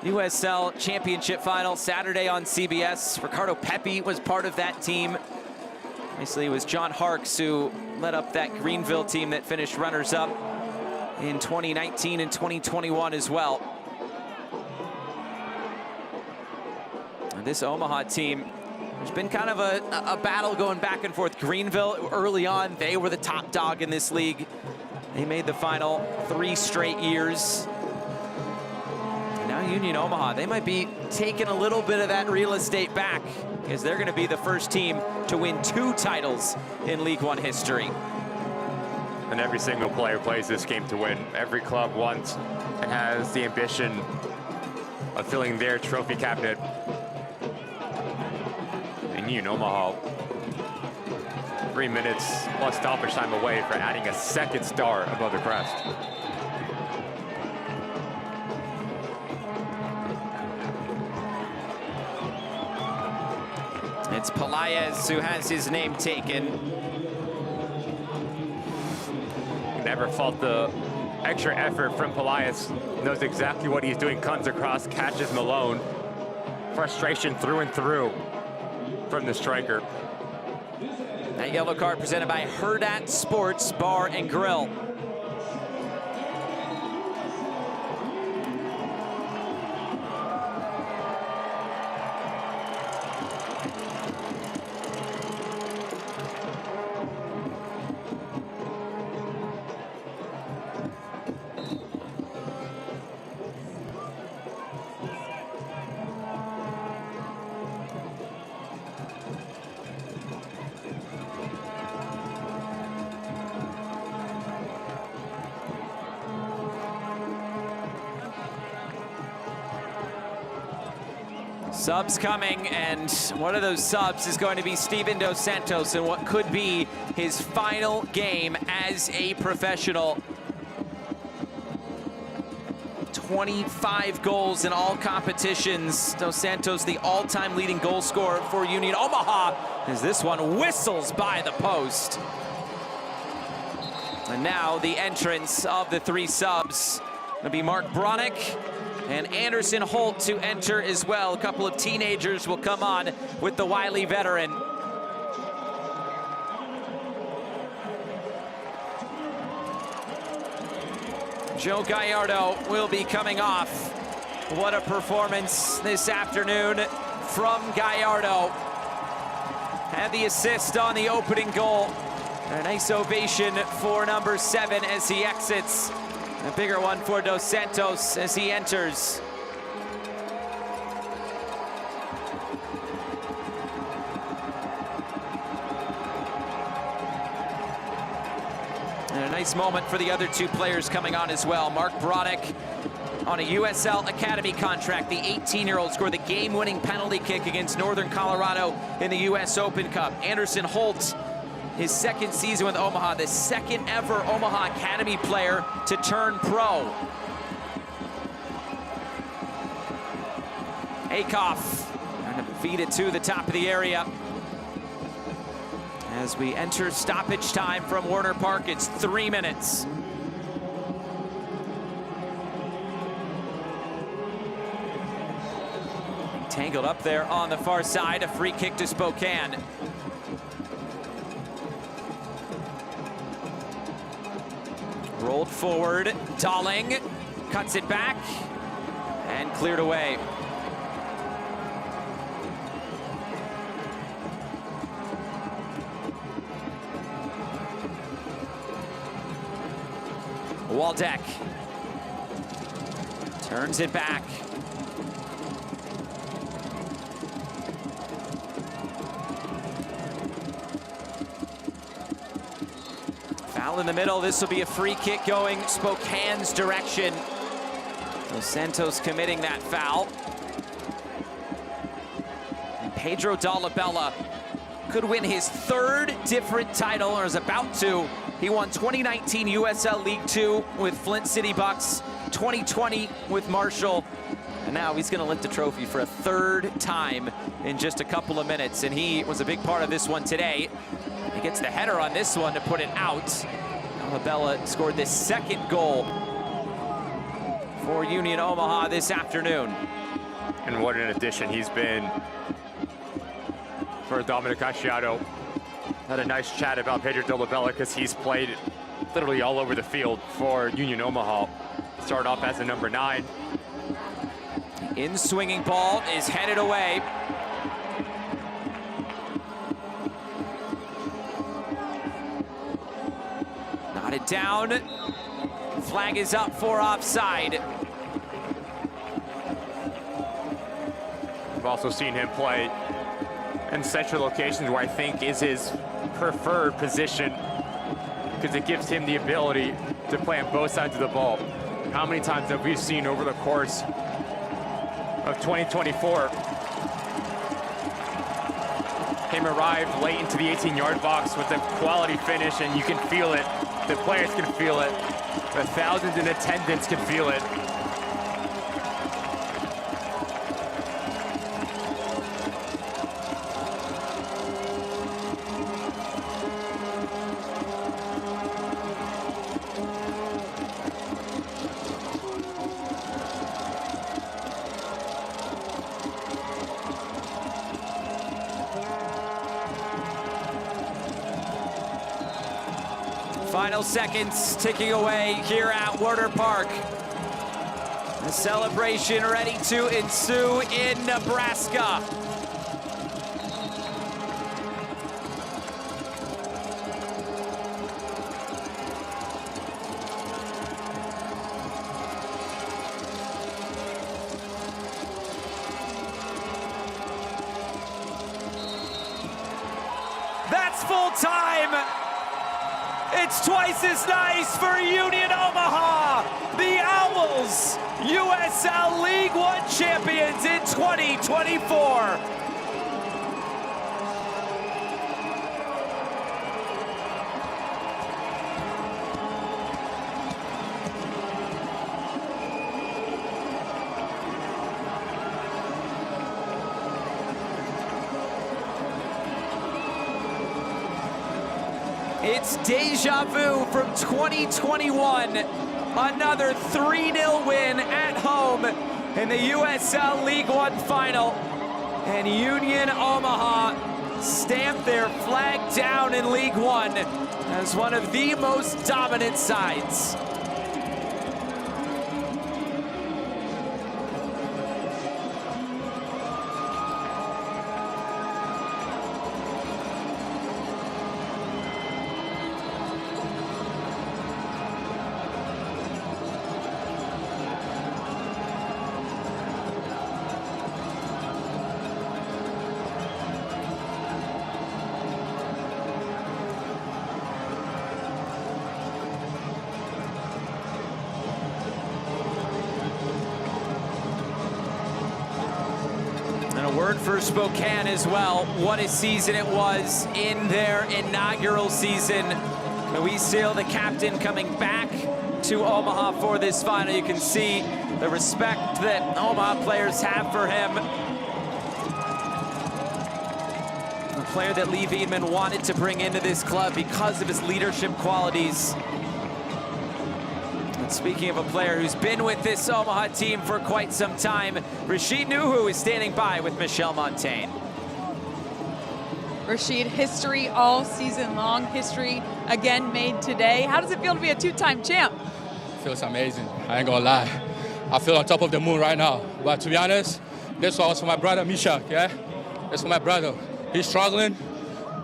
USL Championship final Saturday on CBS. Ricardo Pepi was part of that team. Obviously, it was John Harkes who led up that Greenville team that finished runners-up in 2019 and 2021 as well. And this Omaha team, there's been kind of a battle going back and forth. Greenville, early on, they were the top dog in this league. They made the final 3 straight years. And now Union Omaha, they might be taking a little bit of that real estate back, because they're going to be the first team to win 2 titles in League One history. And every single player plays this game to win. Every club wants and has the ambition of filling their trophy cabinet. And Union Omaha, 3 minutes plus stoppage time away for adding a 2nd star above the crest. It's Pelaez who has his name taken. Never fault the extra effort from Pelaez. Knows exactly what he's doing, comes across, catches Malone. Frustration through and through from the striker. That yellow card presented by Herdat Sports Bar and Grill. Subs coming, and one of those subs is going to be Steven Dos Santos in what could be his final game as a professional. 25 goals in all competitions. Dos Santos, the all-time leading goal scorer for Union Omaha, as this one whistles by the post. And now the entrance of the 3 subs. It'll be Mark Bronick and Anderson Holt to enter as well. A couple of teenagers will come on with the wily veteran. Joe Gallardo will be coming off. What a performance this afternoon from Gallardo. Had the assist on the opening goal. And a nice ovation for number 7 as he exits. A bigger one for Dos Santos as he enters. And a nice moment for the other 2 players coming on as well. Mark Bronick on a USL Academy contract. The 18-year-old scored the game-winning penalty kick against Northern Colorado in the US Open Cup. Anderson Holt, his 2nd season with Omaha, the 2nd ever Omaha Academy player to turn pro. Akoff trying to feed it to the top of the area. As we enter stoppage time from Warner Park, it's 3 minutes. Angled up there on the far side, a free kick to Spokane. Rolled forward, Darling cuts it back and cleared away. Waldeck turns it back. Foul in the middle. This will be a free kick going Spokane's direction. Dos Santos committing that foul. And Pedro Dolabella could win his third different title, or is about to. He won 2019 USL League Two with Flint City Bucks, 2020 with Marshall, and now he's going to lift the trophy for a third time in just a couple of minutes, and he was a big part of this one today. He gets the header on this one to put it out. Dolabella scored the second goal for Union Omaha this afternoon. And what an addition he's been for Dominic Asciato. Had a nice chat about Pedro Dolabella because he's played literally all over the field for Union Omaha. Started off as a number 9. In-swinging ball is headed away. Knotted down. Flag is up for offside. We've also seen him play in central locations where I think is his preferred position because it gives him the ability to play on both sides of the ball. How many times have we seen over the course of 2024 him arrive late into the 18-yard box with a quality finish, and you can feel it. The players can feel it. The thousands in attendance can feel it. Final seconds ticking away here at Warner Park. The celebration ready to ensue in Nebraska. That's full time. It's twice as nice for Union Omaha. The Owls, USL League One champions in 2024. It's deja vu from 2021. Another 3-0 win at home in the USL League One final. And Union Omaha stamped their flag down in League One as one of the most dominant sides. Word for Spokane as well. What a season it was in their inaugural season. Luis Seal, the captain, coming back to Omaha for this final. You can see the respect that Omaha players have for him. A player that Lee Wiedemann wanted to bring into this club because of his leadership qualities. Speaking of a player who's been with this Omaha team for quite some time, Rashid Nuhu is standing by with Michelle Montaigne. Rashid, history all season long, history again made today. How does it feel to be a two-time champ? Feels amazing. I ain't gonna lie. I feel on top of the moon right now. But to be honest, this one was for my brother Misha, yeah? It's for my brother. He's struggling,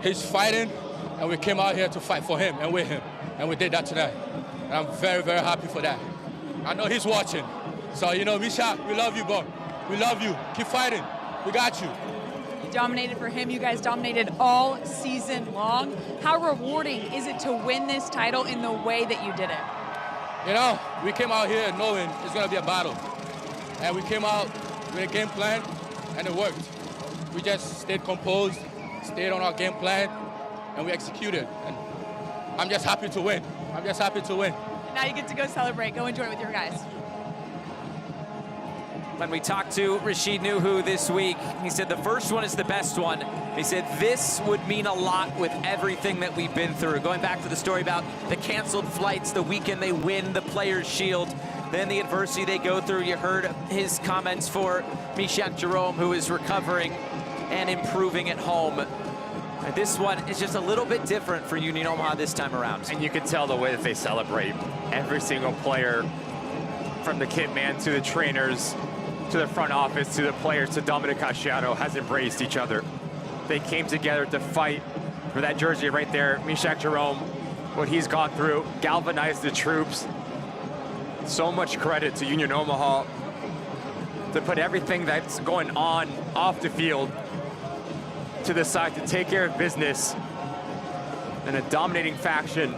he's fighting, and we came out here to fight for him and with him. And we did that tonight. And I'm very, very happy for that. I know he's watching. So, you know, Misha, we love you, bro. We love you. Keep fighting. We got you. You dominated for him. You guys dominated all season long. How rewarding is it to win this title in the way that you did it? You know, we came out here knowing it's going to be a battle. And we came out with a game plan, and it worked. We just stayed composed, stayed on our game plan, and we executed. And I'm just happy to win. I'm just happy to win. Now you get to go celebrate. Go enjoy it with your guys. When we talked to Rashid Nuhu this week, he said the first one is the best one. He said this would mean a lot with everything that we've been through. Going back to the story about the canceled flights, the weekend they win the Players' Shield, then the adversity they go through. You heard his comments for Mishak Jerome, who is recovering and improving at home. And this one is just a little bit different for Union Omaha this time around. And you can tell the way that they celebrate. Every single player, from the kit man to the trainers, to the front office, to the players, to Dominic Casciano, has embraced each other. They came together to fight for that jersey right there. Mishak Jerome, what he's gone through, galvanized the troops. So much credit to Union Omaha to put everything that's going on off the field to the side to take care of business, and a dominating faction,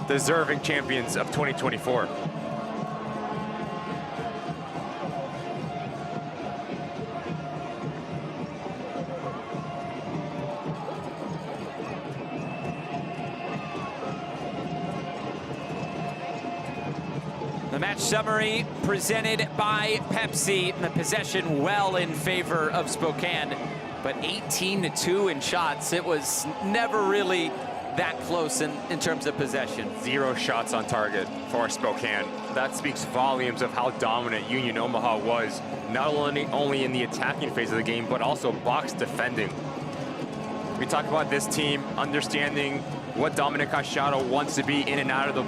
deserving champions of 2024. The match summary presented by Pepsi. The possession well in favor of Spokane, but 18-2 in shots. It was never really that close in terms of possession. 0 shots on target for Spokane. That speaks volumes of how dominant Union Omaha was, not only in the attacking phase of the game, but also box defending. We talk about this team understanding what Dominic Casciano wants to be in and out of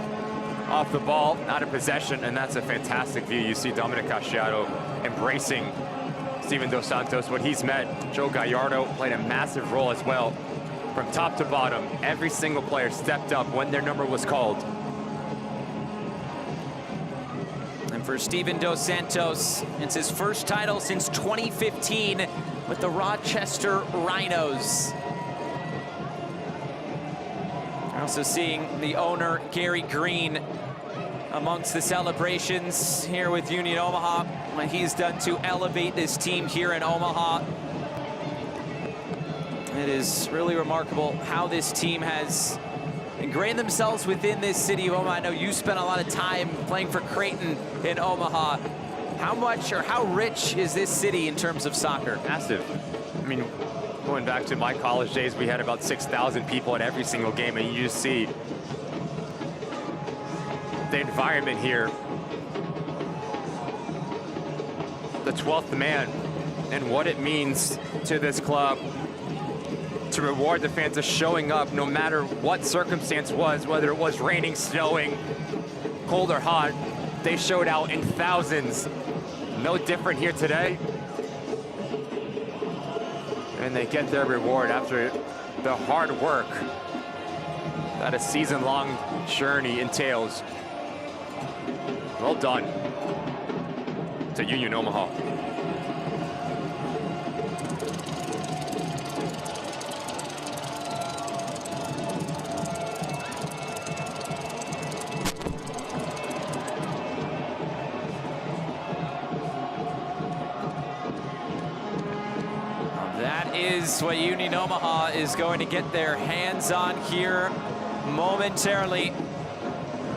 off the ball, out of possession, and that's a fantastic view. You see Dominic Casciano embracing Steven Dos Santos, what he's met. Joe Gallardo played a massive role as well. From top to bottom, every single player stepped up when their number was called. And for Steven Dos Santos, it's his first title since 2015 with the Rochester Rhinos. Also seeing the owner, Gary Green, amongst the celebrations here with Union Omaha, what he's done to elevate this team here in Omaha. It is really remarkable how this team has ingrained themselves within this city of Omaha. I know you spent a lot of time playing for Creighton in Omaha. How much or how rich is this city in terms of soccer? Massive. I mean, going back to my college days, we had about 6,000 people at every single game, and you just see the environment here. The 12th man, and what it means to this club to reward the fans of showing up no matter what circumstance was, whether it was raining, snowing, cold or hot. They showed out in thousands. No different here today. And they get their reward after the hard work that a season-long journey entails. Well done to Union Omaha. Is what Union Omaha is going to get their hands on here momentarily.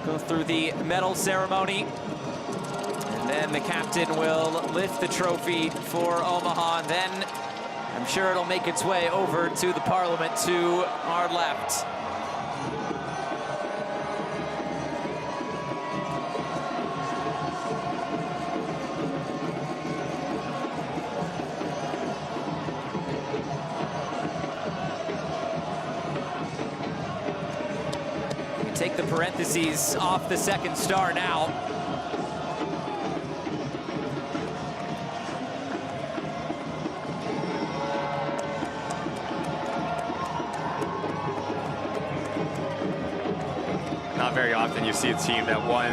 Go through the medal ceremony, and then the captain will lift the trophy for Omaha, and then I'm sure it'll make its way over to the Parliament to our left. take the parentheses off the second star now. Not very often you see a team that won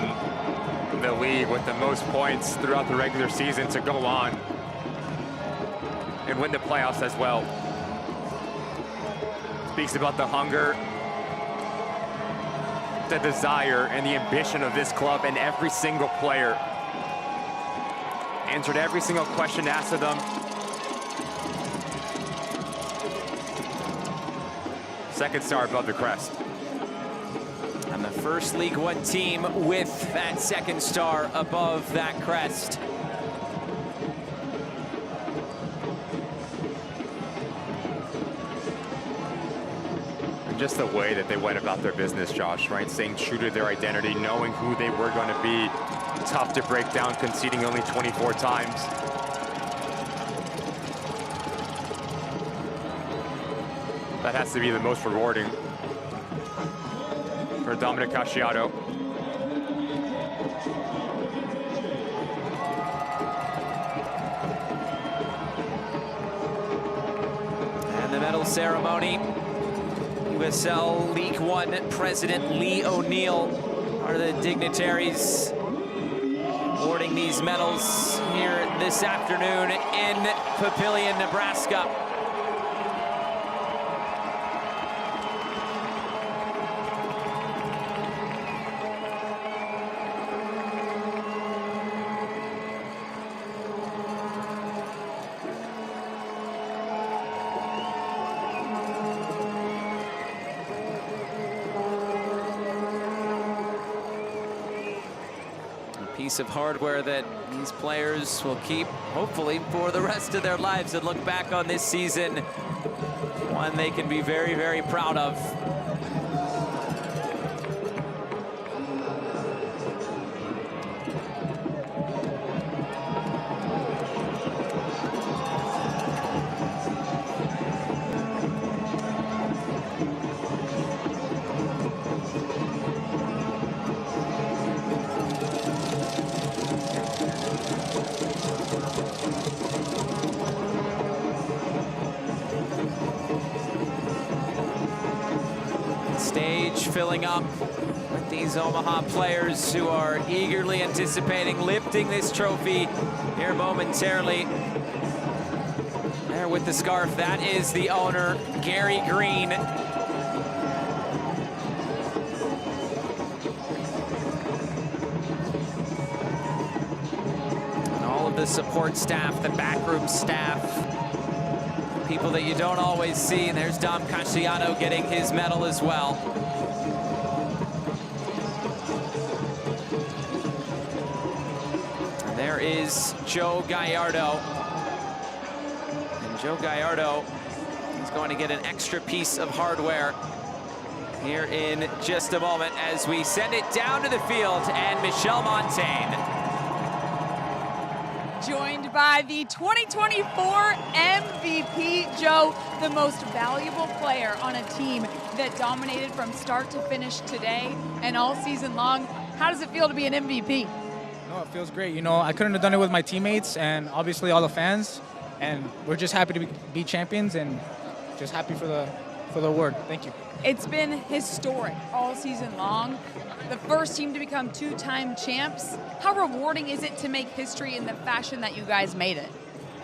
the league with the most points throughout the regular season to go on and win the playoffs as well. Speaks about the hunger, the desire, and the ambition of this club and every single player. Answered every single question asked of them. Second star above the crest. And the first League One team with that second star above that crest. And just the way that they went about their business, Josh, right? Staying true to their identity, knowing who they were going to be. Tough to break down, conceding only 24 times. That has to be the most rewarding for Dominic Casciato. And the medal ceremony. USL League One President Lee O'Neill are the dignitaries awarding these medals here this afternoon in Papillion, Nebraska. Piece of hardware that these players will keep, hopefully, for the rest of their lives and look back on this season. One they can be very, very proud of. Stage filling up with these Omaha players who are eagerly anticipating lifting this trophy here momentarily. There with the scarf, that is the owner, Gary Green. And all of the support staff, the backroom staff, people that you don't always see. And there's Dom Casciato getting his medal as well. And there is Joe Gallardo. And Joe Gallardo is going to get an extra piece of hardware here in just a moment as we send it down to the field and Michelle Montaigne, joined by the 2024 MVP, Joe, the most valuable player on a team that dominated from start to finish today and all season long. How does it feel to be an MVP? No, it feels great. You know, I couldn't have done it with my teammates and obviously all the fans, and we're just happy to be champions and just happy for the award. Thank you. It's been historic all season long. The first team to become two-time champs. How rewarding is it to make history in the fashion that you guys made it?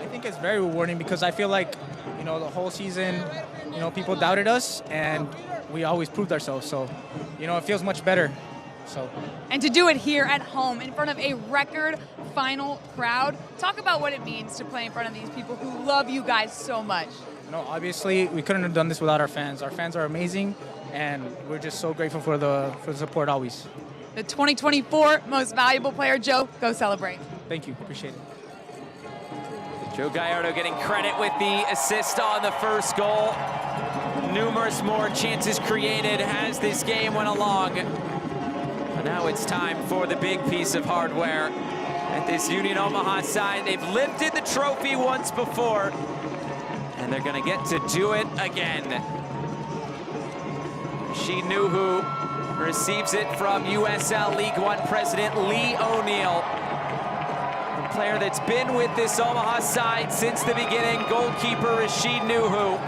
I think it's very rewarding because I feel like, you know, the whole season, you know, people doubted us and we always proved ourselves. So, you know, it feels much better. So. And to do it here at home in front of a record final crowd, talk about what it means to play in front of these people who love you guys so much. No, obviously we couldn't have done this without our fans. Our fans are amazing, and we're just so grateful for the support always. The 2024 most valuable player, Joe, go celebrate. Thank you, appreciate it. Joe Gallardo getting credit with the assist on the first goal. Numerous more chances created as this game went along. But now it's time for the big piece of hardware at this Union Omaha side. They've lifted the trophy once before, and they're gonna get to do it again. She knew who receives it from USL League One president Lee O'Neill. The player that's been with this Omaha side since the beginning, goalkeeper Rashid Nuhu.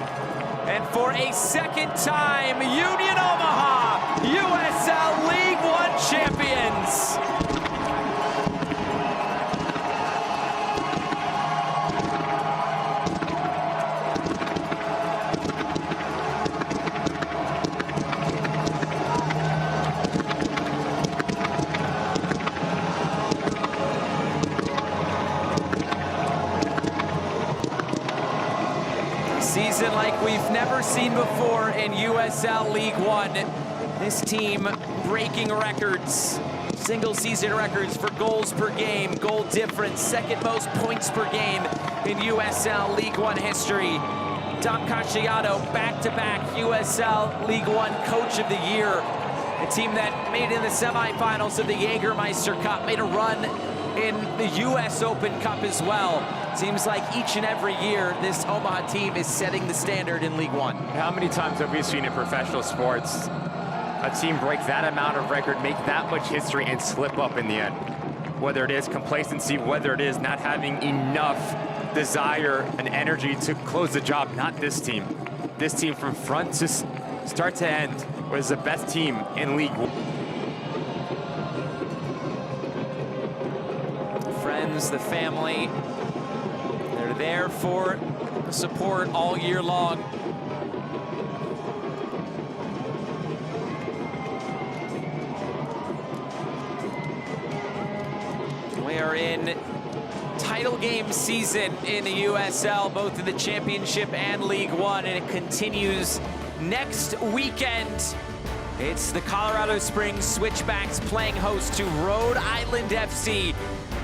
And for a second time, Union Omaha, USL League One champions. Season like we've never seen before in USL League One. This team breaking records, single season records for goals per game, goal difference, second most points per game in USL League One history. Dom Casciato, back-to-back USL League One Coach of the Year. A team that made it in the semifinals of the Jägermeister Cup, made a run in the US Open Cup as well. Seems like each and every year, this Omaha team is setting the standard in League One. How many times have we seen in professional sports a team break that amount of record, make that much history, and slip up in the end? Whether it is complacency, whether it is not having enough desire and energy to close the job, not this team. This team from front to start to end was the best team in League One. The friends, the family, they're there for the support all year long. We are in title game season in the USL, both in the Championship and League One, and it continues next weekend. It's the Colorado Springs Switchbacks playing host to Rhode Island FC.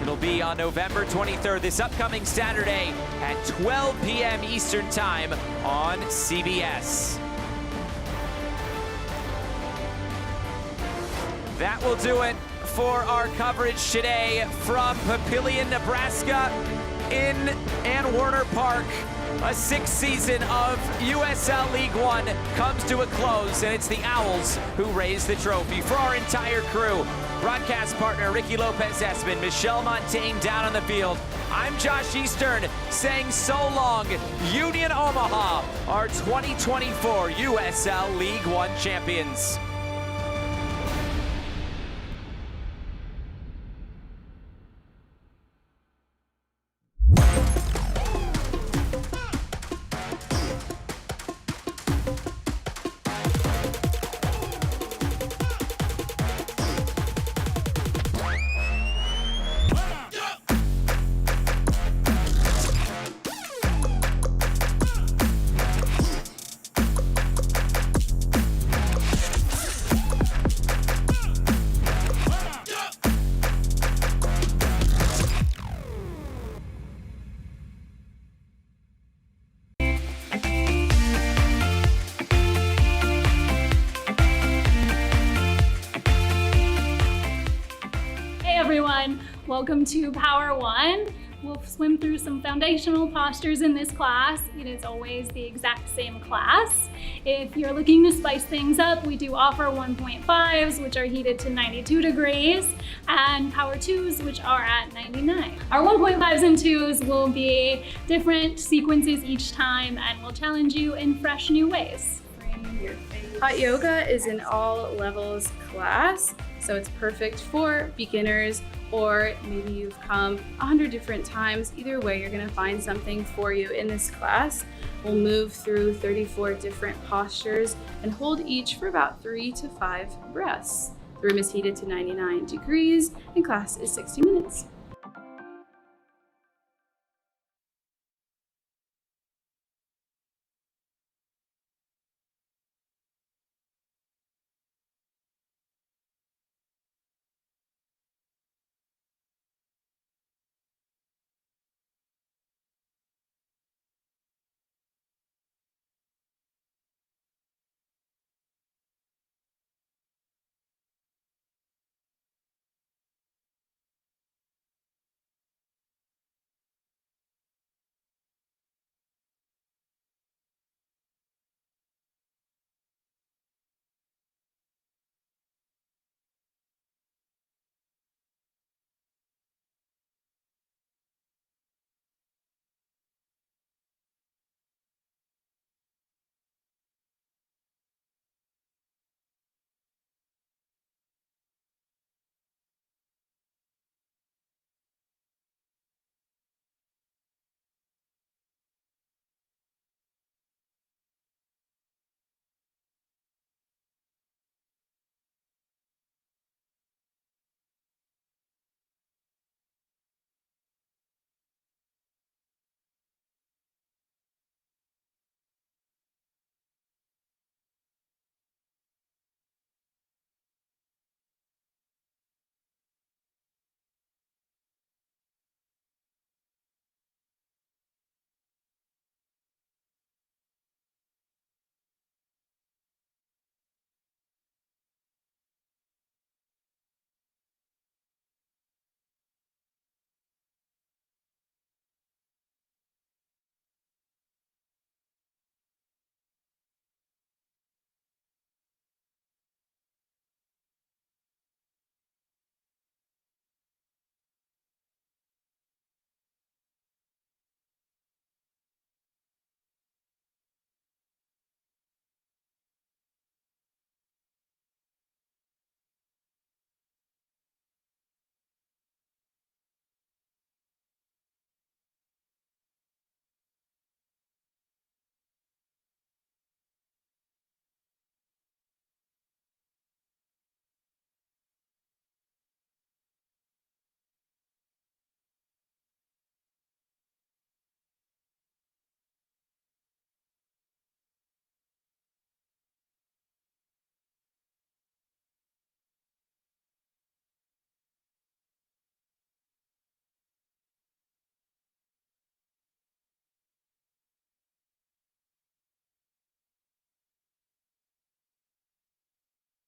It'll be on November 23rd, this upcoming Saturday at 12 p.m. Eastern Time on CBS. That will do it for our coverage today from Papillion, Nebraska in Ann Warner Park. A sixth season of USL League One comes to a close, and it's the Owls who raise the trophy. For our entire crew, broadcast partner Ricky Lopez-Esman, Michelle Montaigne down on the field, I'm Josh Eastern saying so long, Union Omaha, our 2024 USL League One champions. Welcome to Power One. We'll swim through some foundational postures in this class. It is always the exact same class. If you're looking to spice things up, we do offer 1.5s, which are heated to 92 degrees, and Power 2s, which are at 99. Our 1.5s and 2s will be different sequences each time, and will challenge you in fresh new ways. Hot yoga is an all levels class, so it's perfect for beginners, or maybe you've come 100 different times. Either way, you're gonna find something for you in this class. We'll move through 34 different postures and hold each for about 3 to 5 breaths. The room is heated to 99 degrees and class is 60 minutes.